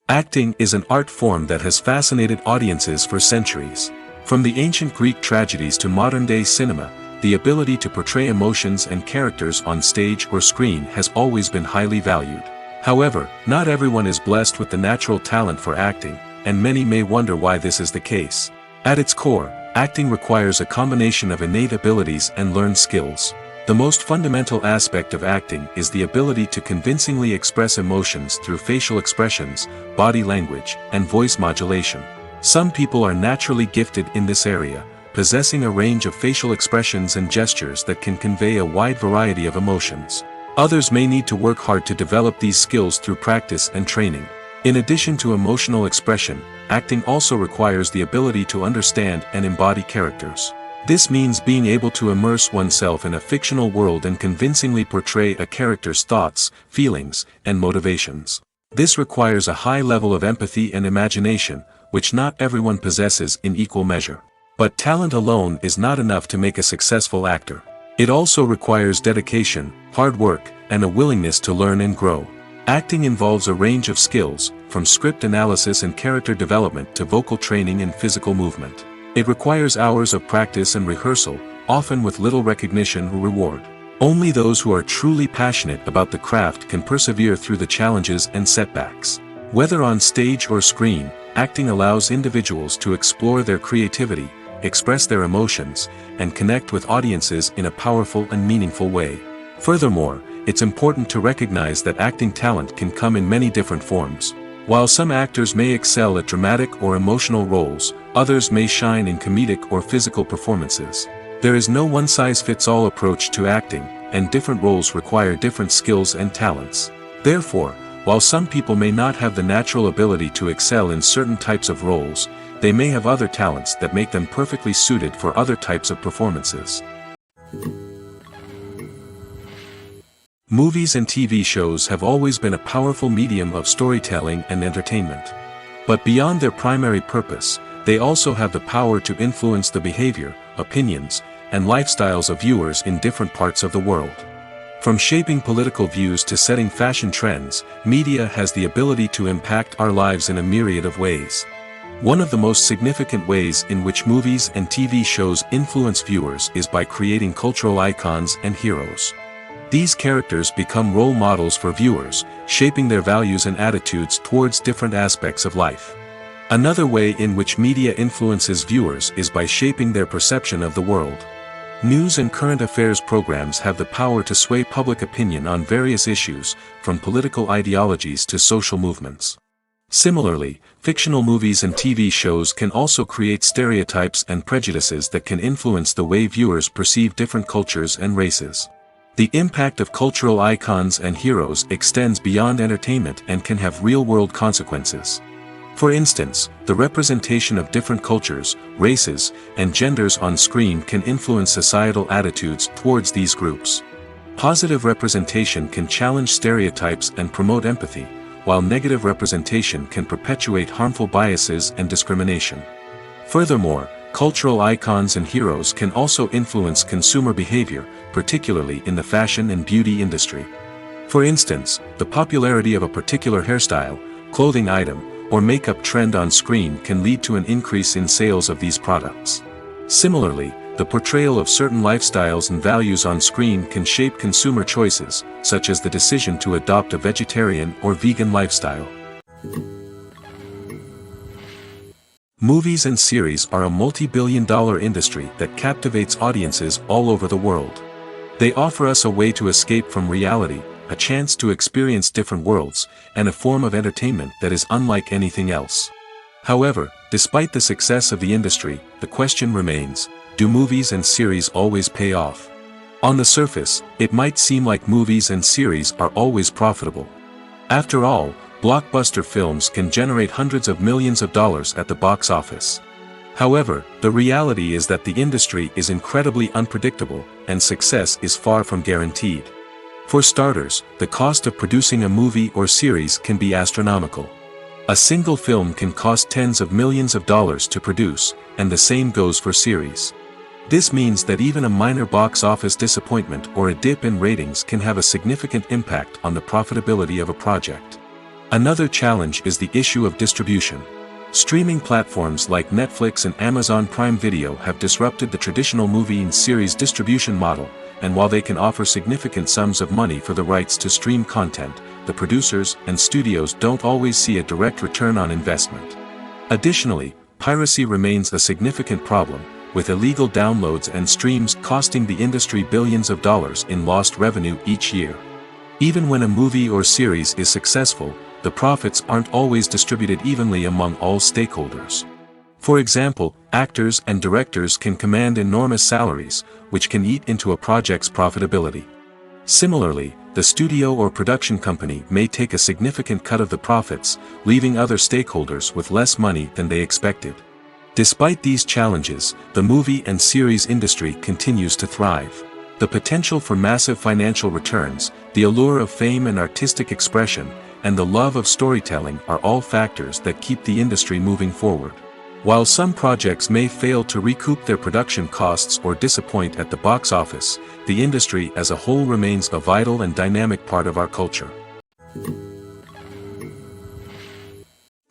Acting is an art form that has fascinated audiences for centuries. From the ancient Greek tragedies to modern-day cinema, the ability to portray emotions and characters on stage or screen has always been highly valued. However, not everyone is blessed with the natural talent for acting, and many may wonder why this is the case. At its core, acting requires a combination of innate abilities and learned skills. The most fundamental aspect of acting is the ability to convincingly express emotions through facial expressions, body language, and voice modulation. Some people are naturally gifted in this area, possessing a range of facial expressions and gestures that can convey a wide variety of emotions. Others may need to work hard to develop these skills through practice and training. In addition to emotional expression, acting also requires the ability to understand and embody characters. This means being able to immerse oneself in a fictional world and convincingly portray a character's thoughts, feelings, and motivations. This requires a high level of empathy and imagination, which not everyone possesses in equal measure. But talent alone is not enough to make a successful actor. It also requires dedication, hard work, and a willingness to learn and grow. Acting involves a range of skills, from script analysis and character development to vocal training and physical movement. It requires hours of practice and rehearsal, often with little recognition or reward. Only those who are truly passionate about the craft can persevere through the challenges and setbacks. Whether on stage or screen, acting allows individuals to explore their creativity, express their emotions, and connect with audiences in a powerful and meaningful way. Furthermore, it's important to recognize that acting talent can come in many different forms. While some actors may excel at dramatic or emotional roles, others may shine in comedic or physical performances. There is no one-size-fits-all approach to acting, and different roles require different skills and talents. Therefore, while some people may not have the natural ability to excel in certain types of roles, they may have other talents that make them perfectly suited for other types of performances. Movies and TV shows have always been a powerful medium of storytelling and entertainment. But beyond their primary purpose, they also have the power to influence the behavior, opinions, and lifestyles of viewers in different parts of the world. From shaping political views to setting fashion trends, media has the ability to impact our lives in a myriad of ways. One of the most significant ways in which movies and TV shows influence viewers is by creating cultural icons and heroes. These characters become role models for viewers, shaping their values and attitudes towards different aspects of life. Another way in which media influences viewers is by shaping their perception of the world. News and current affairs programs have the power to sway public opinion on various issues, from political ideologies to social movements. Similarly, fictional movies and TV shows can also create stereotypes and prejudices that can influence the way viewers perceive different cultures and races. The impact of cultural icons and heroes extends beyond entertainment and can have real-world consequences. For instance, the representation of different cultures, races, and genders on screen can influence societal attitudes towards these groups. Positive representation can challenge stereotypes and promote empathy, while negative representation can perpetuate harmful biases and discrimination. Furthermore, cultural icons and heroes can also influence consumer behavior, particularly in the fashion and beauty industry. For instance, the popularity of a particular hairstyle, clothing item, or makeup trend on screen can lead to an increase in sales of these products. Similarly, the portrayal of certain lifestyles and values on screen can shape consumer choices, such as the decision to adopt a vegetarian or vegan lifestyle. Movies and series are a multi-billion-dollar industry that captivates audiences all over the world. They offer us a way to escape from reality, a chance to experience different worlds, and a form of entertainment that is unlike anything else. However, despite the success of the industry, the question remains: do movies and series always pay off? On the surface, it might seem like movies and series are always profitable. After all, blockbuster films can generate hundreds of millions of dollars at the box office. However, the reality is that the industry is incredibly unpredictable, and success is far from guaranteed. For starters, the cost of producing a movie or series can be astronomical. A single film can cost tens of millions of dollars to produce, and the same goes for series. This means that even a minor box office disappointment or a dip in ratings can have a significant impact on the profitability of a project. Another challenge is the issue of distribution. Streaming platforms like Netflix and Amazon Prime Video have disrupted the traditional movie and series distribution model, and while they can offer significant sums of money for the rights to stream content, the producers and studios don't always see a direct return on investment. Additionally, piracy remains a significant problem, with illegal downloads and streams costing the industry billions of dollars in lost revenue each year. Even when a movie or series is successful, the profits aren't always distributed evenly among all stakeholders. For example, actors and directors can command enormous salaries, which can eat into a project's profitability. Similarly, the studio or production company may take a significant cut of the profits, leaving other stakeholders with less money than they expected. Despite these challenges, the movie and series industry continues to thrive. The potential for massive financial returns, the allure of fame and artistic expression, and the love of storytelling are all factors that keep the industry moving forward. While some projects may fail to recoup their production costs or disappoint at the box office, the industry as a whole remains a vital and dynamic part of our culture.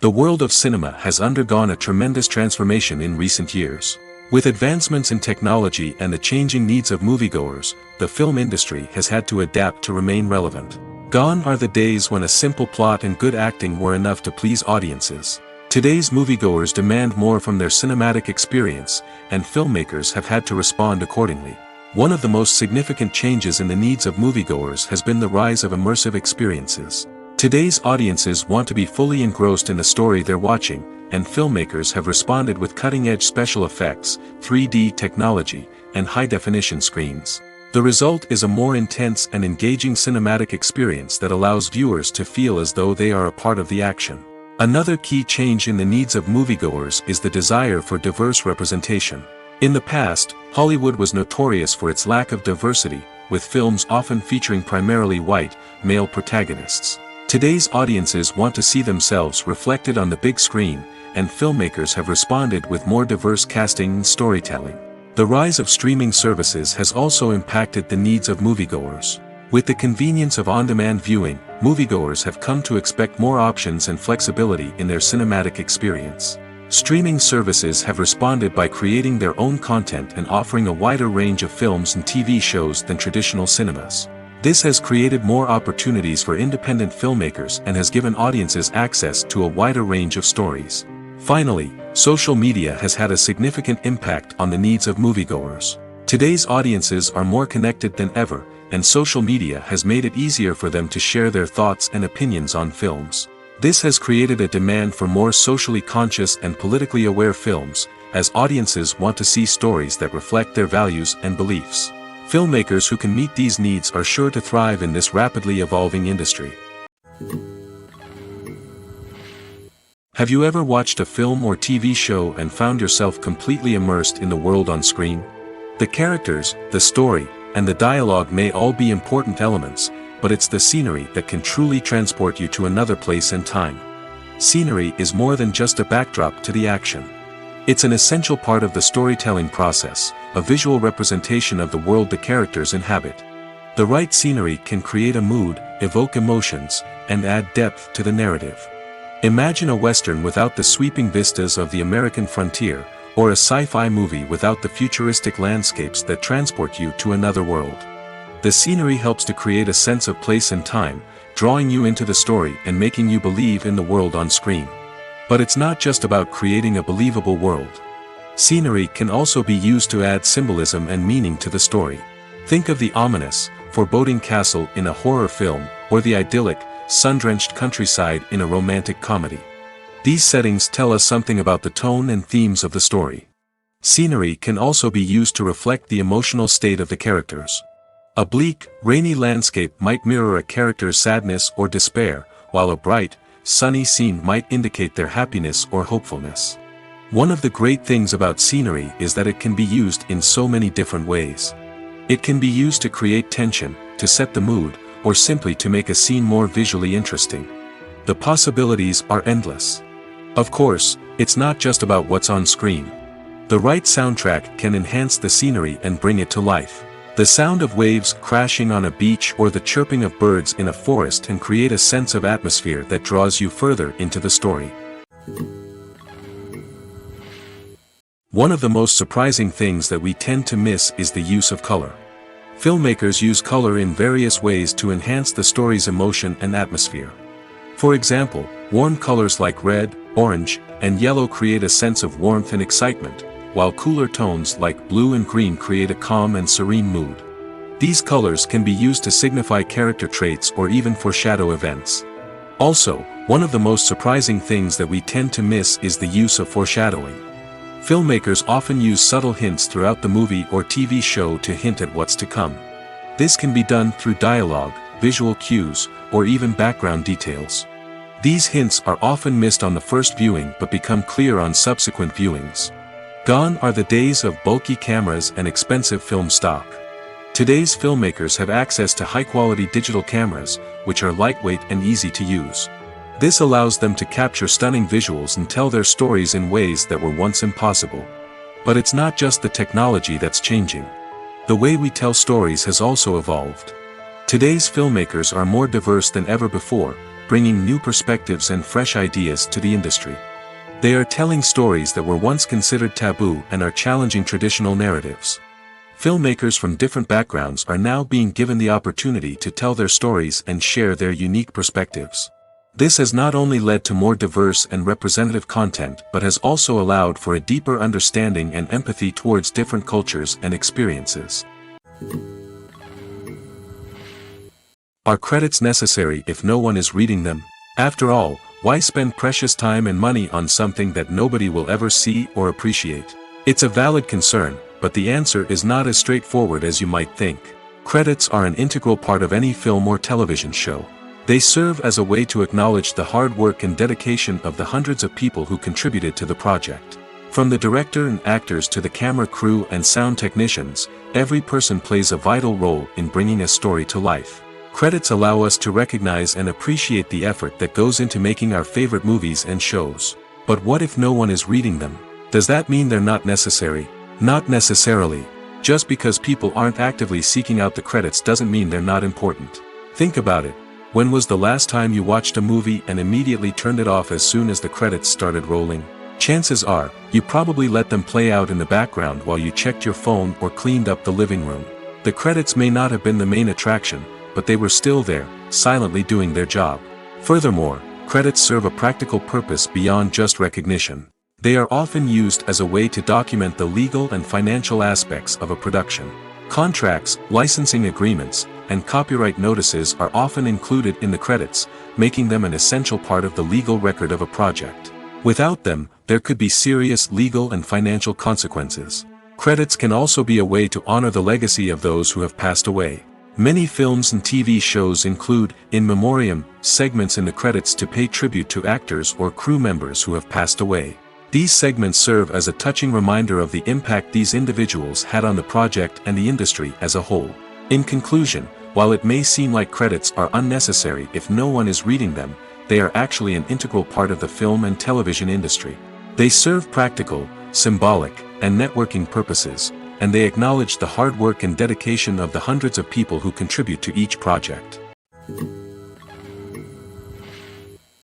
The world of cinema has undergone a tremendous transformation in recent years. With advancements in technology and the changing needs of moviegoers, the film industry has had to adapt to remain relevant. Gone are the days when a simple plot and good acting were enough to please audiences. Today's moviegoers demand more from their cinematic experience, and filmmakers have had to respond accordingly. One of the most significant changes in the needs of moviegoers has been the rise of immersive experiences. Today's audiences want to be fully engrossed in the story they're watching, and filmmakers have responded with cutting-edge special effects, 3D technology, and high-definition screens. The result is a more intense and engaging cinematic experience that allows viewers to feel as though they are a part of the action. Another key change in the needs of moviegoers is the desire for diverse representation. In the past, Hollywood was notorious for its lack of diversity, with films often featuring primarily white, male protagonists. Today's audiences want to see themselves reflected on the big screen, and filmmakers have responded with more diverse casting and storytelling. The rise of streaming services has also impacted the needs of moviegoers. With the convenience of on-demand viewing, moviegoers have come to expect more options and flexibility in their cinematic experience. Streaming services have responded by creating their own content and offering a wider range of films and TV shows than traditional cinemas. This has created more opportunities for independent filmmakers and has given audiences access to a wider range of stories. Finally, social media has had a significant impact on the needs of moviegoers. Today's audiences are more connected than ever, and social media has made it easier for them to share their thoughts and opinions on films. This has created a demand for more socially conscious and politically aware films, as audiences want to see stories that reflect their values and beliefs. Filmmakers who can meet these needs are sure to thrive in this rapidly evolving industry. Have you ever watched a film or TV show and found yourself completely immersed in the world on screen? The characters, the story, and the dialogue may all be important elements, but it's the scenery that can truly transport you to another place and time. Scenery is more than just a backdrop to the action. It's an essential part of the storytelling process, a visual representation of the world the characters inhabit. The right scenery can create a mood, evoke emotions, and add depth to the narrative. Imagine a Western without the sweeping vistas of the American frontier, or a sci-fi movie without the futuristic landscapes that transport you to another world. The scenery helps to create a sense of place and time, drawing you into the story and making you believe in the world on screen. But it's not just about creating a believable world. Scenery can also be used to add symbolism and meaning to the story. Think of the ominous, foreboding castle in a horror film, or the idyllic, sun-drenched countryside in a romantic comedy. These settings tell us something about the tone and themes of the story. Scenery can also be used to reflect the emotional state of the characters. A bleak, rainy landscape might mirror a character's sadness or despair, while a bright, sunny scene might indicate their happiness or hopefulness. One of the great things about scenery is that it can be used in so many different ways. It can be used to create tension, to set the mood, or simply to make a scene more visually interesting. The possibilities are endless. Of course, it's not just about what's on screen. The right soundtrack can enhance the scenery and bring it to life. The sound of waves crashing on a beach or the chirping of birds in a forest can create a sense of atmosphere that draws you further into the story. One of the most surprising things that we tend to miss is the use of color. Filmmakers use color in various ways to enhance the story's emotion and atmosphere. For example, warm colors like red, orange, and yellow create a sense of warmth and excitement, while cooler tones like blue and green create a calm and serene mood. These colors can be used to signify character traits or even foreshadow events. Also, one of the most surprising things that we tend to miss is the use of foreshadowing. Filmmakers often use subtle hints throughout the movie or TV show to hint at what's to come. This can be done through dialogue, visual cues, or even background details. These hints are often missed on the first viewing but become clear on subsequent viewings. Gone are the days of bulky cameras and expensive film stock. Today's filmmakers have access to high-quality digital cameras, which are lightweight and easy to use. This allows them to capture stunning visuals and tell their stories in ways that were once impossible. But it's not just the technology that's changing. The way we tell stories has also evolved. Today's filmmakers are more diverse than ever before, bringing new perspectives and fresh ideas to the industry. They are telling stories that were once considered taboo and are challenging traditional narratives. Filmmakers from different backgrounds are now being given the opportunity to tell their stories and share their unique perspectives. This has not only led to more diverse and representative content but has also allowed for a deeper understanding and empathy towards different cultures and experiences. Are credits necessary if no one is reading them? After all, why spend precious time and money on something that nobody will ever see or appreciate? It's a valid concern, but the answer is not as straightforward as you might think. Credits are an integral part of any film or television show. They serve as a way to acknowledge the hard work and dedication of the hundreds of people who contributed to the project. From the director and actors to the camera crew and sound technicians, every person plays a vital role in bringing a story to life. Credits allow us to recognize and appreciate the effort that goes into making our favorite movies and shows. But what if no one is reading them? Does that mean they're not necessary? Not necessarily. Just because people aren't actively seeking out the credits doesn't mean they're not important. Think about it. When was the last time you watched a movie and immediately turned it off as soon as the credits started rolling? Chances are, you probably let them play out in the background while you checked your phone or cleaned up the living room. The credits may not have been the main attraction, but they were still there, silently doing their job. Furthermore, credits serve a practical purpose beyond just recognition. They are often used as a way to document the legal and financial aspects of a production. Contracts, licensing agreements, and copyright notices are often included in the credits, making them an essential part of the legal record of a project. Without them, there could be serious legal and financial consequences. Credits can also be a way to honor the legacy of those who have passed away. Many films and TV shows include, in memoriam, segments in the credits to pay tribute to actors or crew members who have passed away. These segments serve as a touching reminder of the impact these individuals had on the project and the industry as a whole. In conclusion, while it may seem like credits are unnecessary if no one is reading them, they are actually an integral part of the film and television industry. They serve practical, symbolic, and networking purposes, and they acknowledge the hard work and dedication of the hundreds of people who contribute to each project.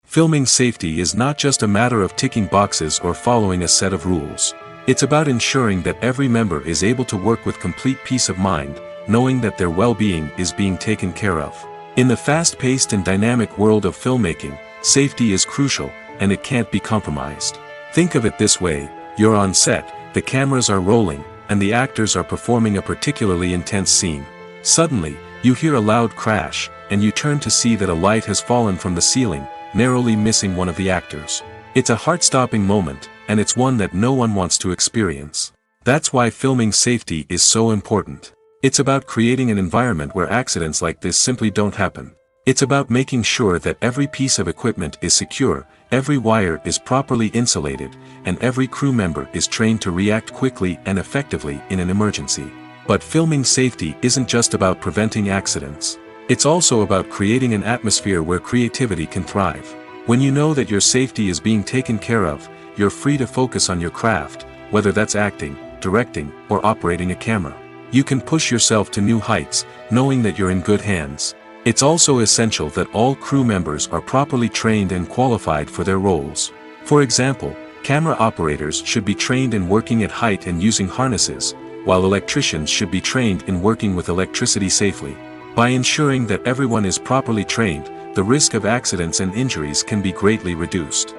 Filming safety is not just a matter of ticking boxes or following a set of rules. It's about ensuring that every member is able to work with complete peace of mind, knowing that their well-being is being taken care of. In the fast-paced and dynamic world of filmmaking, safety is crucial, and it can't be compromised. Think of it this way: you're on set, the cameras are rolling, and the actors are performing a particularly intense scene. Suddenly, you hear a loud crash, and you turn to see that a light has fallen from the ceiling, narrowly missing one of the actors. It's a heart-stopping moment, and it's one that no one wants to experience. That's why filming safety is so important. It's about creating an environment where accidents like this simply don't happen. It's about making sure that every piece of equipment is secure, every wire is properly insulated, and every crew member is trained to react quickly and effectively in an emergency. But filming safety isn't just about preventing accidents. It's also about creating an atmosphere where creativity can thrive. When you know that your safety is being taken care of, you're free to focus on your craft, whether that's acting, directing, or operating a camera. You can push yourself to new heights, knowing that you're in good hands. It's also essential that all crew members are properly trained and qualified for their roles. For example, camera operators should be trained in working at height and using harnesses, while electricians should be trained in working with electricity safely. By ensuring that everyone is properly trained, the risk of accidents and injuries can be greatly reduced.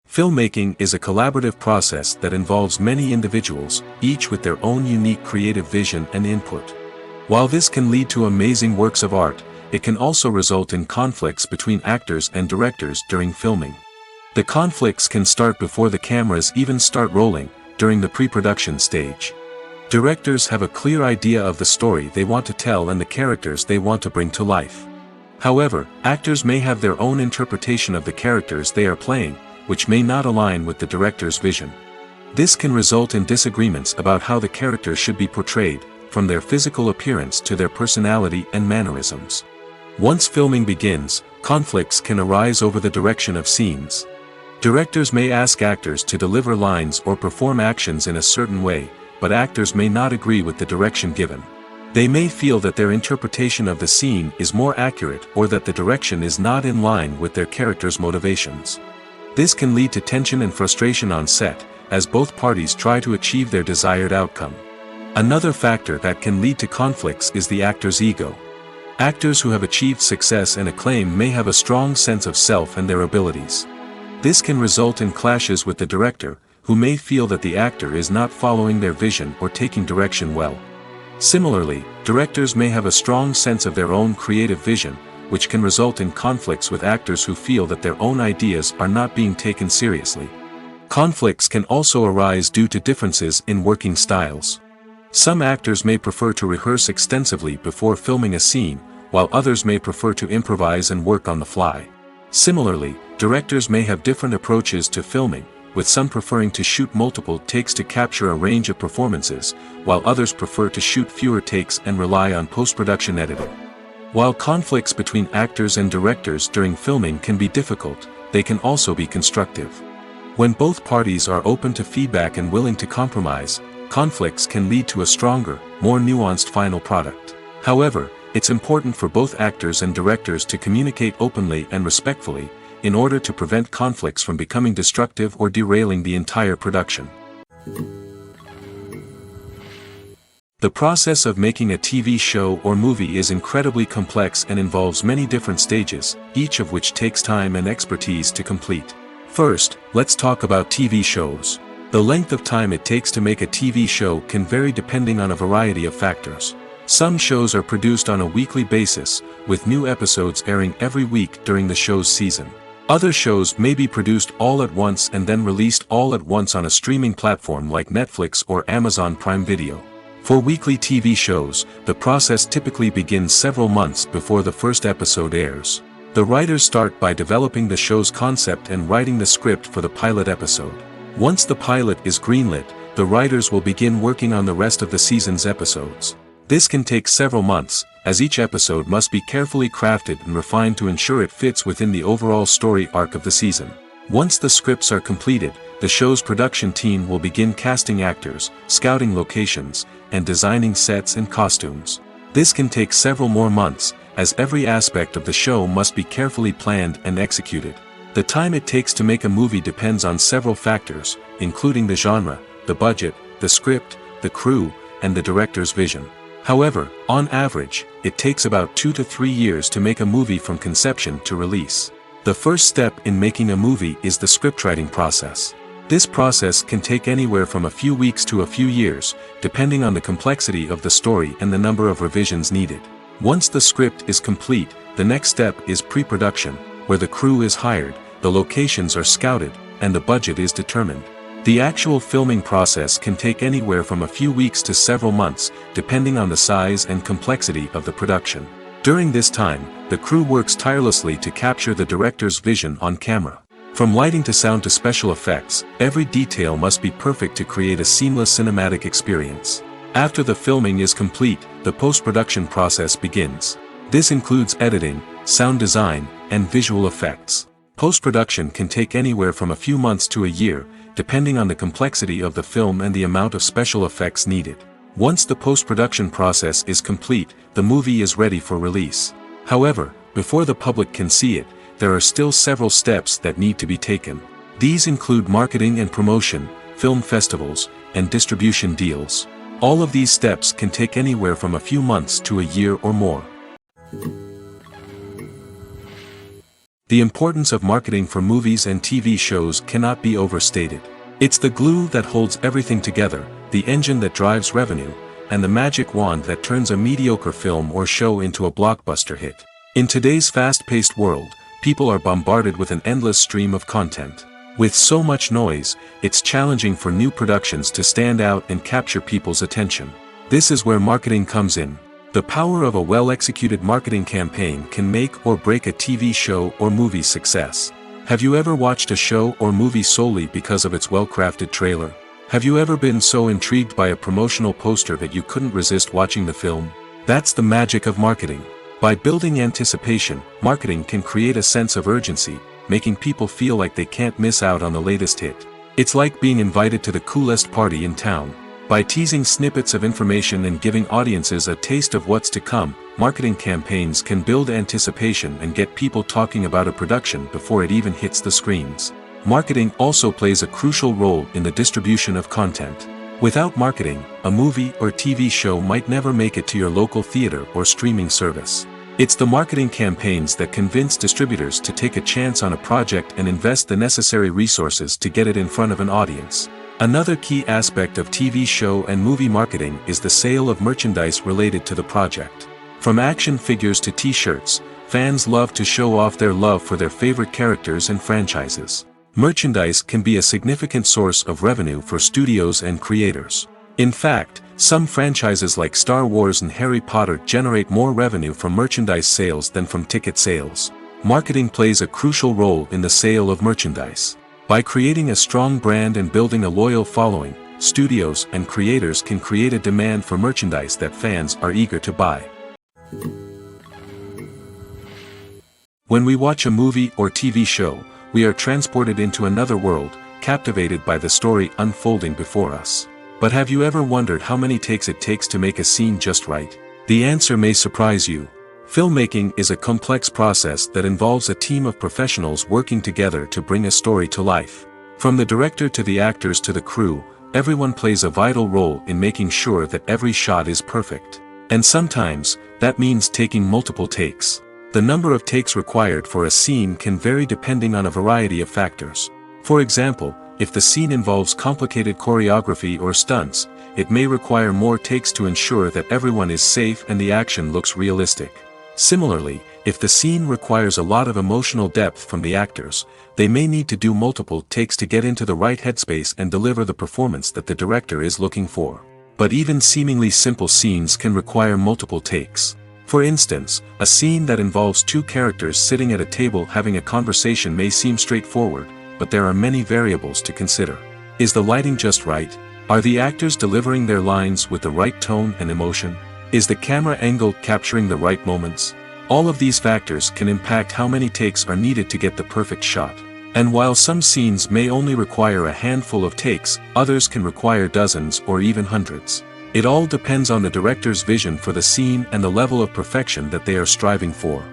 Filmmaking is a collaborative process that involves many individuals, each with their own unique creative vision and input. While this can lead to amazing works of art, it can also result in conflicts between actors and directors during filming. The conflicts can start before the cameras even start rolling, during the pre-production stage. Directors have a clear idea of the story they want to tell and the characters they want to bring to life. However, actors may have their own interpretation of the characters they are playing, which may not align with the director's vision. This can result in disagreements about how the character should be portrayed, from their physical appearance to their personality and mannerisms. Once filming begins, conflicts can arise over the direction of scenes. Directors may ask actors to deliver lines or perform actions in a certain way, but actors may not agree with the direction given. They may feel that their interpretation of the scene is more accurate or that the direction is not in line with their character's motivations. This can lead to tension and frustration on set, as both parties try to achieve their desired outcome. Another factor that can lead to conflicts is the actor's ego. Actors who have achieved success and acclaim may have a strong sense of self and their abilities. This can result in clashes with the director, who may feel that the actor is not following their vision or taking direction well. Similarly, directors may have a strong sense of their own creative vision, which can result in conflicts with actors who feel that their own ideas are not being taken seriously. Conflicts can also arise due to differences in working styles. Some actors may prefer to rehearse extensively before filming a scene, while others may prefer to improvise and work on the fly. Similarly, directors may have different approaches to filming, with some preferring to shoot multiple takes to capture a range of performances, while others prefer to shoot fewer takes and rely on post-production editing. While conflicts between actors and directors during filming can be difficult, they can also be constructive. When both parties are open to feedback and willing to compromise, conflicts can lead to a stronger, more nuanced final product. However, it's important for both actors and directors to communicate openly and respectfully, in order to prevent conflicts from becoming destructive or derailing the entire production. The process of making a TV show or movie is incredibly complex and involves many different stages, each of which takes time and expertise to complete. First, let's talk about TV shows. The length of time it takes to make a TV show can vary depending on a variety of factors. Some shows are produced on a weekly basis, with new episodes airing every week during the show's season. Other shows may be produced all at once and then released all at once on a streaming platform like Netflix or Amazon Prime Video. For weekly TV shows, the process typically begins several months before the first episode airs. The writers start by developing the show's concept and writing the script for the pilot episode. Once the pilot is greenlit, the writers will begin working on the rest of the season's episodes. This can take several months, as each episode must be carefully crafted and refined to ensure it fits within the overall story arc of the season. Once the scripts are completed, the show's production team will begin casting actors, scouting locations, and designing sets and costumes. This can take several more months, as every aspect of the show must be carefully planned and executed. The time it takes to make a movie depends on several factors, including the genre, the budget, the script, the crew, and the director's vision. However, on average, it takes about 2 to 3 years to make a movie from conception to release. The first step in making a movie is the scriptwriting process. This process can take anywhere from a few weeks to a few years, depending on the complexity of the story and the number of revisions needed. Once the script is complete, the next step is pre-production, where the crew is hired, the locations are scouted, and the budget is determined. The actual filming process can take anywhere from a few weeks to several months, depending on the size and complexity of the production. During this time, the crew works tirelessly to capture the director's vision on camera. From lighting to sound to special effects, every detail must be perfect to create a seamless cinematic experience. After the filming is complete, the post-production process begins. This includes editing, sound design, and visual effects. Post-production can take anywhere from a few months to a year, depending on the complexity of the film and the amount of special effects needed. Once the post-production process is complete, the movie is ready for release. However, before the public can see it, there are still several steps that need to be taken. These include marketing and promotion, film festivals, and distribution deals. All of these steps can take anywhere from a few months to a year or more. The importance of marketing for movies and TV shows cannot be overstated. It's the glue that holds everything together, the engine that drives revenue, and the magic wand that turns a mediocre film or show into a blockbuster hit. In today's fast-paced world, people are bombarded with an endless stream of content. With so much noise, it's challenging for new productions to stand out and capture people's attention. This is where marketing comes in. The power of a well-executed marketing campaign can make or break a TV show or movie's success. Have you ever watched a show or movie solely because of its well-crafted trailer? Have you ever been so intrigued by a promotional poster that you couldn't resist watching the film? That's the magic of marketing. By building anticipation, marketing can create a sense of urgency, making people feel like they can't miss out on the latest hit. It's like being invited to the coolest party in town. By teasing snippets of information and giving audiences a taste of what's to come, marketing campaigns can build anticipation and get people talking about a production before it even hits the screens. Marketing also plays a crucial role in the distribution of content. Without marketing, a movie or TV show might never make it to your local theater or streaming service. It's the marketing campaigns that convince distributors to take a chance on a project and invest the necessary resources to get it in front of an audience. Another key aspect of TV show and movie marketing is the sale of merchandise related to the project. From action figures to t-shirts, fans love to show off their love for their favorite characters and franchises. Merchandise can be a significant source of revenue for studios and creators. In fact, some franchises like Star Wars and Harry Potter generate more revenue from merchandise sales than from ticket sales. Marketing plays a crucial role in the sale of merchandise. By creating a strong brand and building a loyal following, studios and creators can create a demand for merchandise that fans are eager to buy. When we watch a movie or TV show, we are transported into another world, captivated by the story unfolding before us. But have you ever wondered how many takes it takes to make a scene just right? The answer may surprise you. Filmmaking is a complex process that involves a team of professionals working together to bring a story to life. From the director to the actors to the crew, everyone plays a vital role in making sure that every shot is perfect. And sometimes, that means taking multiple takes. The number of takes required for a scene can vary depending on a variety of factors. For example, if the scene involves complicated choreography or stunts, it may require more takes to ensure that everyone is safe and the action looks realistic. Similarly, if the scene requires a lot of emotional depth from the actors, they may need to do multiple takes to get into the right headspace and deliver the performance that the director is looking for. But even seemingly simple scenes can require multiple takes. For instance, a scene that involves two characters sitting at a table having a conversation may seem straightforward, but there are many variables to consider. Is the lighting just right? Are the actors delivering their lines with the right tone and emotion? Is the camera angle capturing the right moments? All of these factors can impact how many takes are needed to get the perfect shot. And while some scenes may only require a handful of takes, others can require dozens or even hundreds. It all depends on the director's vision for the scene and the level of perfection that they are striving for.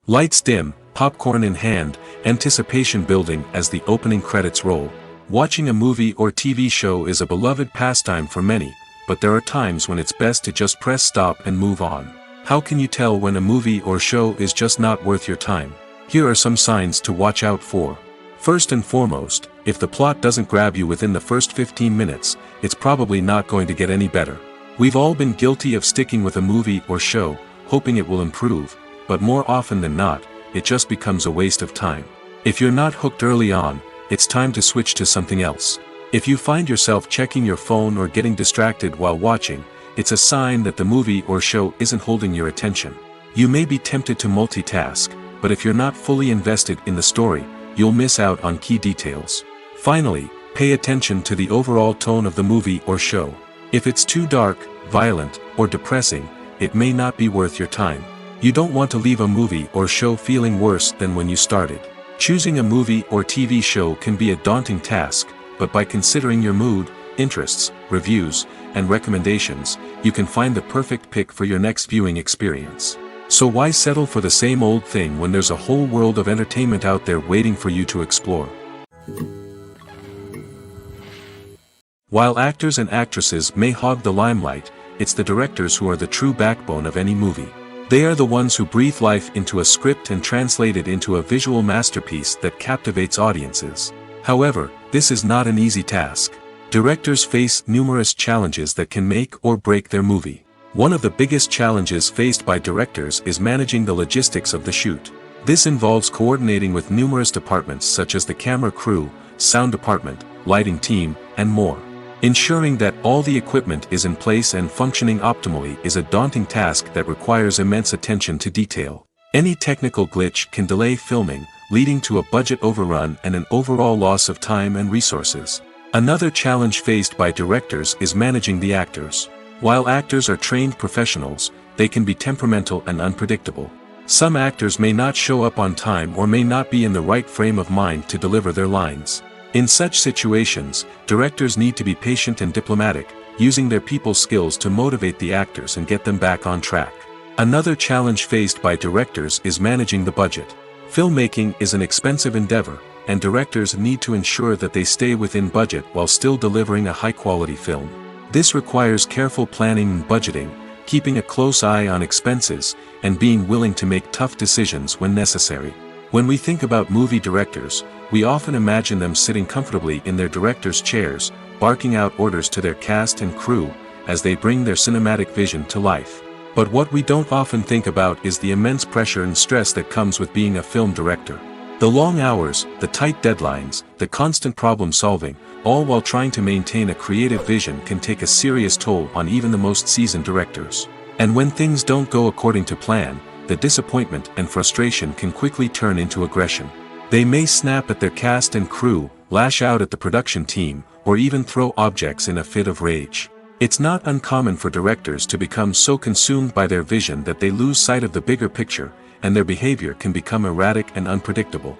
Lights dim, popcorn in hand, anticipation building as the opening credits roll. Watching a movie or TV show is a beloved pastime for many, but there are times when it's best to just press stop and move on. How can you tell when a movie or show is just not worth your time? Here are some signs to watch out for. First and foremost, if the plot doesn't grab you within the first 15 minutes, it's probably not going to get any better. We've all been guilty of sticking with a movie or show, hoping it will improve, but more often than not, it just becomes a waste of time. If you're not hooked early on, it's time to switch to something else. If you find yourself checking your phone or getting distracted while watching, it's a sign that the movie or show isn't holding your attention. You may be tempted to multitask, but if you're not fully invested in the story, you'll miss out on key details. Finally, pay attention to the overall tone of the movie or show. If it's too dark, violent, or depressing, it may not be worth your time. You don't want to leave a movie or show feeling worse than when you started. Choosing a movie or TV show can be a daunting task, but by considering your mood, interests, reviews, and recommendations, you can find the perfect pick for your next viewing experience. So why settle for the same old thing when there's a whole world of entertainment out there waiting for you to explore? While actors and actresses may hog the limelight, it's the directors who are the true backbone of any movie. They are the ones who breathe life into a script and translate it into a visual masterpiece that captivates audiences. However, this is not an easy task. Directors face numerous challenges that can make or break their movie. One of the biggest challenges faced by directors is managing the logistics of the shoot. This involves coordinating with numerous departments such as the camera crew, sound department, lighting team, and more. Ensuring that all the equipment is in place and functioning optimally is a daunting task that requires immense attention to detail. Any technical glitch can delay filming, leading to a budget overrun and an overall loss of time and resources. Another challenge faced by directors is managing the actors. While actors are trained professionals, they can be temperamental and unpredictable. Some actors may not show up on time or may not be in the right frame of mind to deliver their lines. In such situations, directors need to be patient and diplomatic, using their people skills to motivate the actors and get them back on track. Another challenge faced by directors is managing the budget. Filmmaking is an expensive endeavor, and directors need to ensure that they stay within budget while still delivering a high-quality film. This requires careful planning and budgeting, keeping a close eye on expenses, and being willing to make tough decisions when necessary. When we think about movie directors, we often imagine them sitting comfortably in their director's chairs, barking out orders to their cast and crew, as they bring their cinematic vision to life. But what we don't often think about is the immense pressure and stress that comes with being a film director. The long hours, the tight deadlines, the constant problem solving, all while trying to maintain a creative vision can take a serious toll on even the most seasoned directors. And when things don't go according to plan, the disappointment and frustration can quickly turn into aggression. They may snap at their cast and crew, lash out at the production team, or even throw objects in a fit of rage. It's not uncommon for directors to become so consumed by their vision that they lose sight of the bigger picture, and their behavior can become erratic and unpredictable.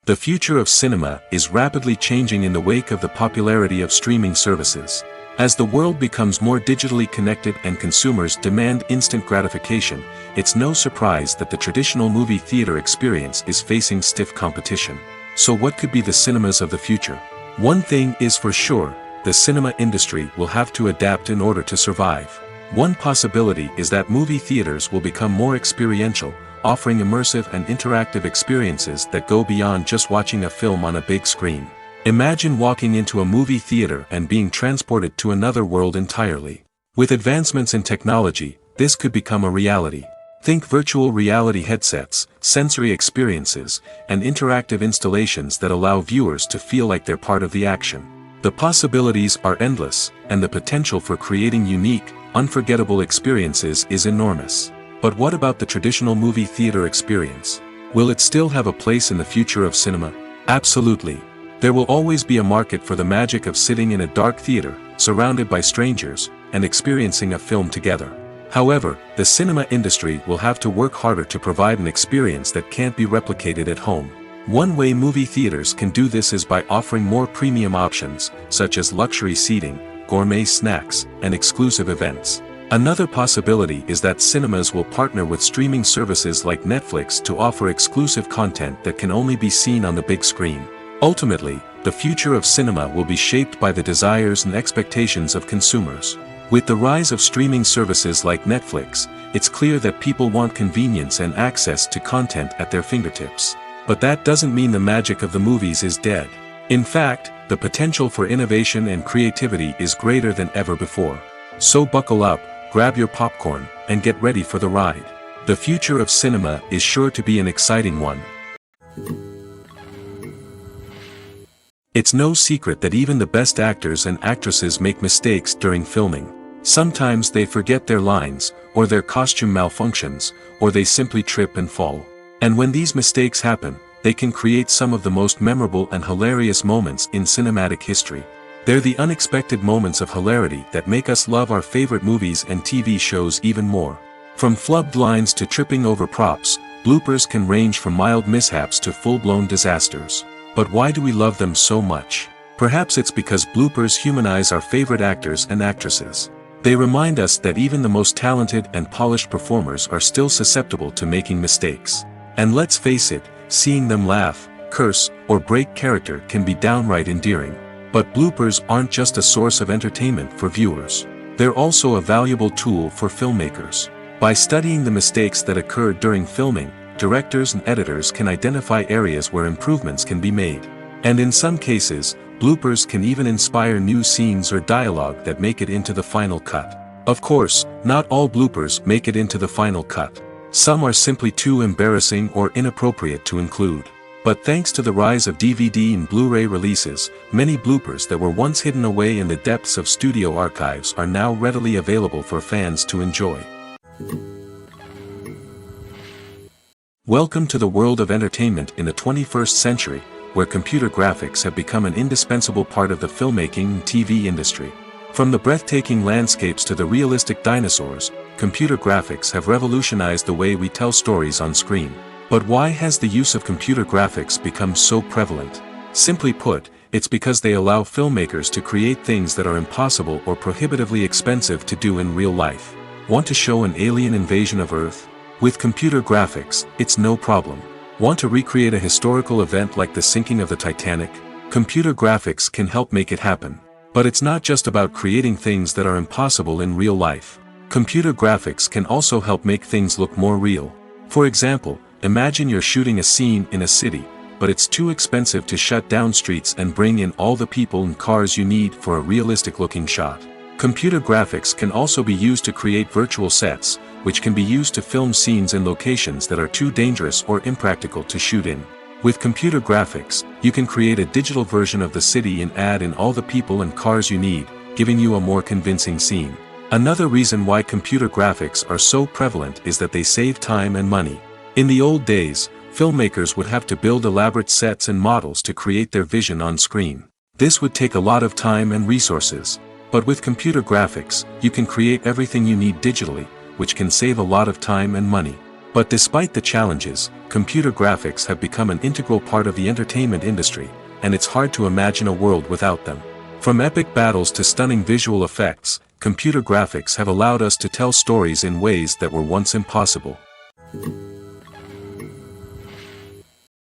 The future of cinema is rapidly changing in the wake of the popularity of streaming services. As the world becomes more digitally connected and consumers demand instant gratification, it's no surprise that the traditional movie theater experience is facing stiff competition. So what could be the cinemas of the future? One thing is for sure, the cinema industry will have to adapt in order to survive. One possibility is that movie theaters will become more experiential, offering immersive and interactive experiences that go beyond just watching a film on a big screen. Imagine walking into a movie theater and being transported to another world entirely. With advancements in technology, this could become a reality. Think virtual reality headsets, sensory experiences, and interactive installations that allow viewers to feel like they're part of the action. The possibilities are endless, and the potential for creating unique, unforgettable experiences is enormous. But what about the traditional movie theater experience? Will it still have a place in the future of cinema? Absolutely. There will always be a market for the magic of sitting in a dark theater, surrounded by strangers, and experiencing a film together. However, the cinema industry will have to work harder to provide an experience that can't be replicated at home. One way movie theaters can do this is by offering more premium options, such as luxury seating, gourmet snacks, and exclusive events. Another possibility is that cinemas will partner with streaming services like Netflix to offer exclusive content that can only be seen on the big screen. Ultimately, the future of cinema will be shaped by the desires and expectations of consumers. With the rise of streaming services like Netflix, it's clear that people want convenience and access to content at their fingertips. But that doesn't mean the magic of the movies is dead. In fact, the potential for innovation and creativity is greater than ever before. So buckle up, grab your popcorn, and get ready for the ride. The future of cinema is sure to be an exciting one. It's no secret that even the best actors and actresses make mistakes during filming. Sometimes they forget their lines, or their costume malfunctions, or they simply trip and fall. And when these mistakes happen, they can create some of the most memorable and hilarious moments in cinematic history. They're the unexpected moments of hilarity that make us love our favorite movies and TV shows even more. From flubbed lines to tripping over props, bloopers can range from mild mishaps to full-blown disasters. But why do we love them so much? Perhaps it's because bloopers humanize our favorite actors and actresses. They remind us that even the most talented and polished performers are still susceptible to making mistakes. And let's face it, seeing them laugh, curse, or break character can be downright endearing. But bloopers aren't just a source of entertainment for viewers. They're also a valuable tool for filmmakers. By studying the mistakes that occurred during filming, directors and editors can identify areas where improvements can be made. And in some cases, bloopers can even inspire new scenes or dialogue that make it into the final cut. Of course, not all bloopers make it into the final cut. Some are simply too embarrassing or inappropriate to include. But thanks to the rise of DVD and Blu-ray releases, many bloopers that were once hidden away in the depths of studio archives are now readily available for fans to enjoy. Welcome to the world of entertainment in the 21st century, where computer graphics have become an indispensable part of the filmmaking and TV industry. From the breathtaking landscapes to the realistic dinosaurs, computer graphics have revolutionized the way we tell stories on screen. But why has the use of computer graphics become so prevalent? Simply put, it's because they allow filmmakers to create things that are impossible or prohibitively expensive to do in real life. Want to show an alien invasion of Earth? With computer graphics, it's no problem. Want to recreate a historical event like the sinking of the Titanic? Computer graphics can help make it happen. But it's not just about creating things that are impossible in real life. Computer graphics can also help make things look more real. For example, imagine you're shooting a scene in a city, but it's too expensive to shut down streets and bring in all the people and cars you need for a realistic-looking shot. Computer graphics can also be used to create virtual sets, which can be used to film scenes in locations that are too dangerous or impractical to shoot in. With computer graphics, you can create a digital version of the city and add in all the people and cars you need, giving you a more convincing scene. Another reason why computer graphics are so prevalent is that they save time and money. In the old days, filmmakers would have to build elaborate sets and models to create their vision on screen. This would take a lot of time and resources. But with computer graphics, you can create everything you need digitally, which can save a lot of time and money. But despite the challenges, computer graphics have become an integral part of the entertainment industry, and it's hard to imagine a world without them. From epic battles to stunning visual effects, computer graphics have allowed us to tell stories in ways that were once impossible.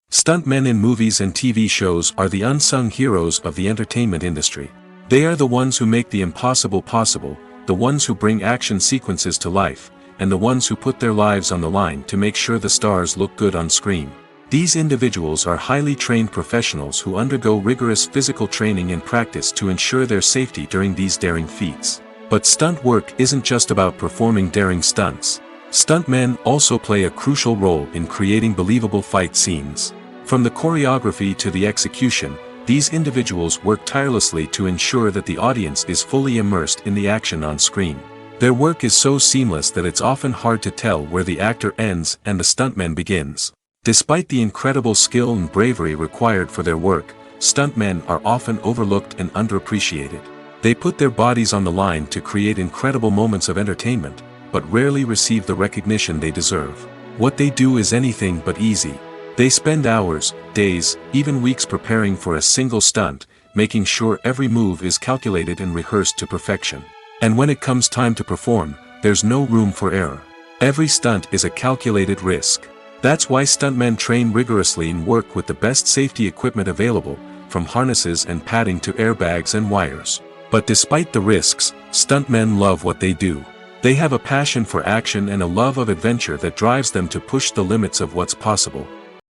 Stuntmen in movies and TV shows are the unsung heroes of the entertainment industry. They are the ones who make the impossible possible, the ones who bring action sequences to life, and the ones who put their lives on the line to make sure the stars look good on screen. These individuals are highly trained professionals who undergo rigorous physical training and practice to ensure their safety during these daring feats. But stunt work isn't just about performing daring stunts. Stuntmen also play a crucial role in creating believable fight scenes. From the choreography to the execution, these individuals work tirelessly to ensure that the audience is fully immersed in the action on screen. Their work is so seamless that it's often hard to tell where the actor ends and the stuntman begins. Despite the incredible skill and bravery required for their work, stuntmen are often overlooked and underappreciated. They put their bodies on the line to create incredible moments of entertainment, but rarely receive the recognition they deserve. What they do is anything but easy. They spend hours, days, even weeks preparing for a single stunt, making sure every move is calculated and rehearsed to perfection. And when it comes time to perform, there's no room for error. Every stunt is a calculated risk. That's why stuntmen train rigorously and work with the best safety equipment available, from harnesses and padding to airbags and wires. But despite the risks, stuntmen love what they do. They have a passion for action and a love of adventure that drives them to push the limits of what's possible.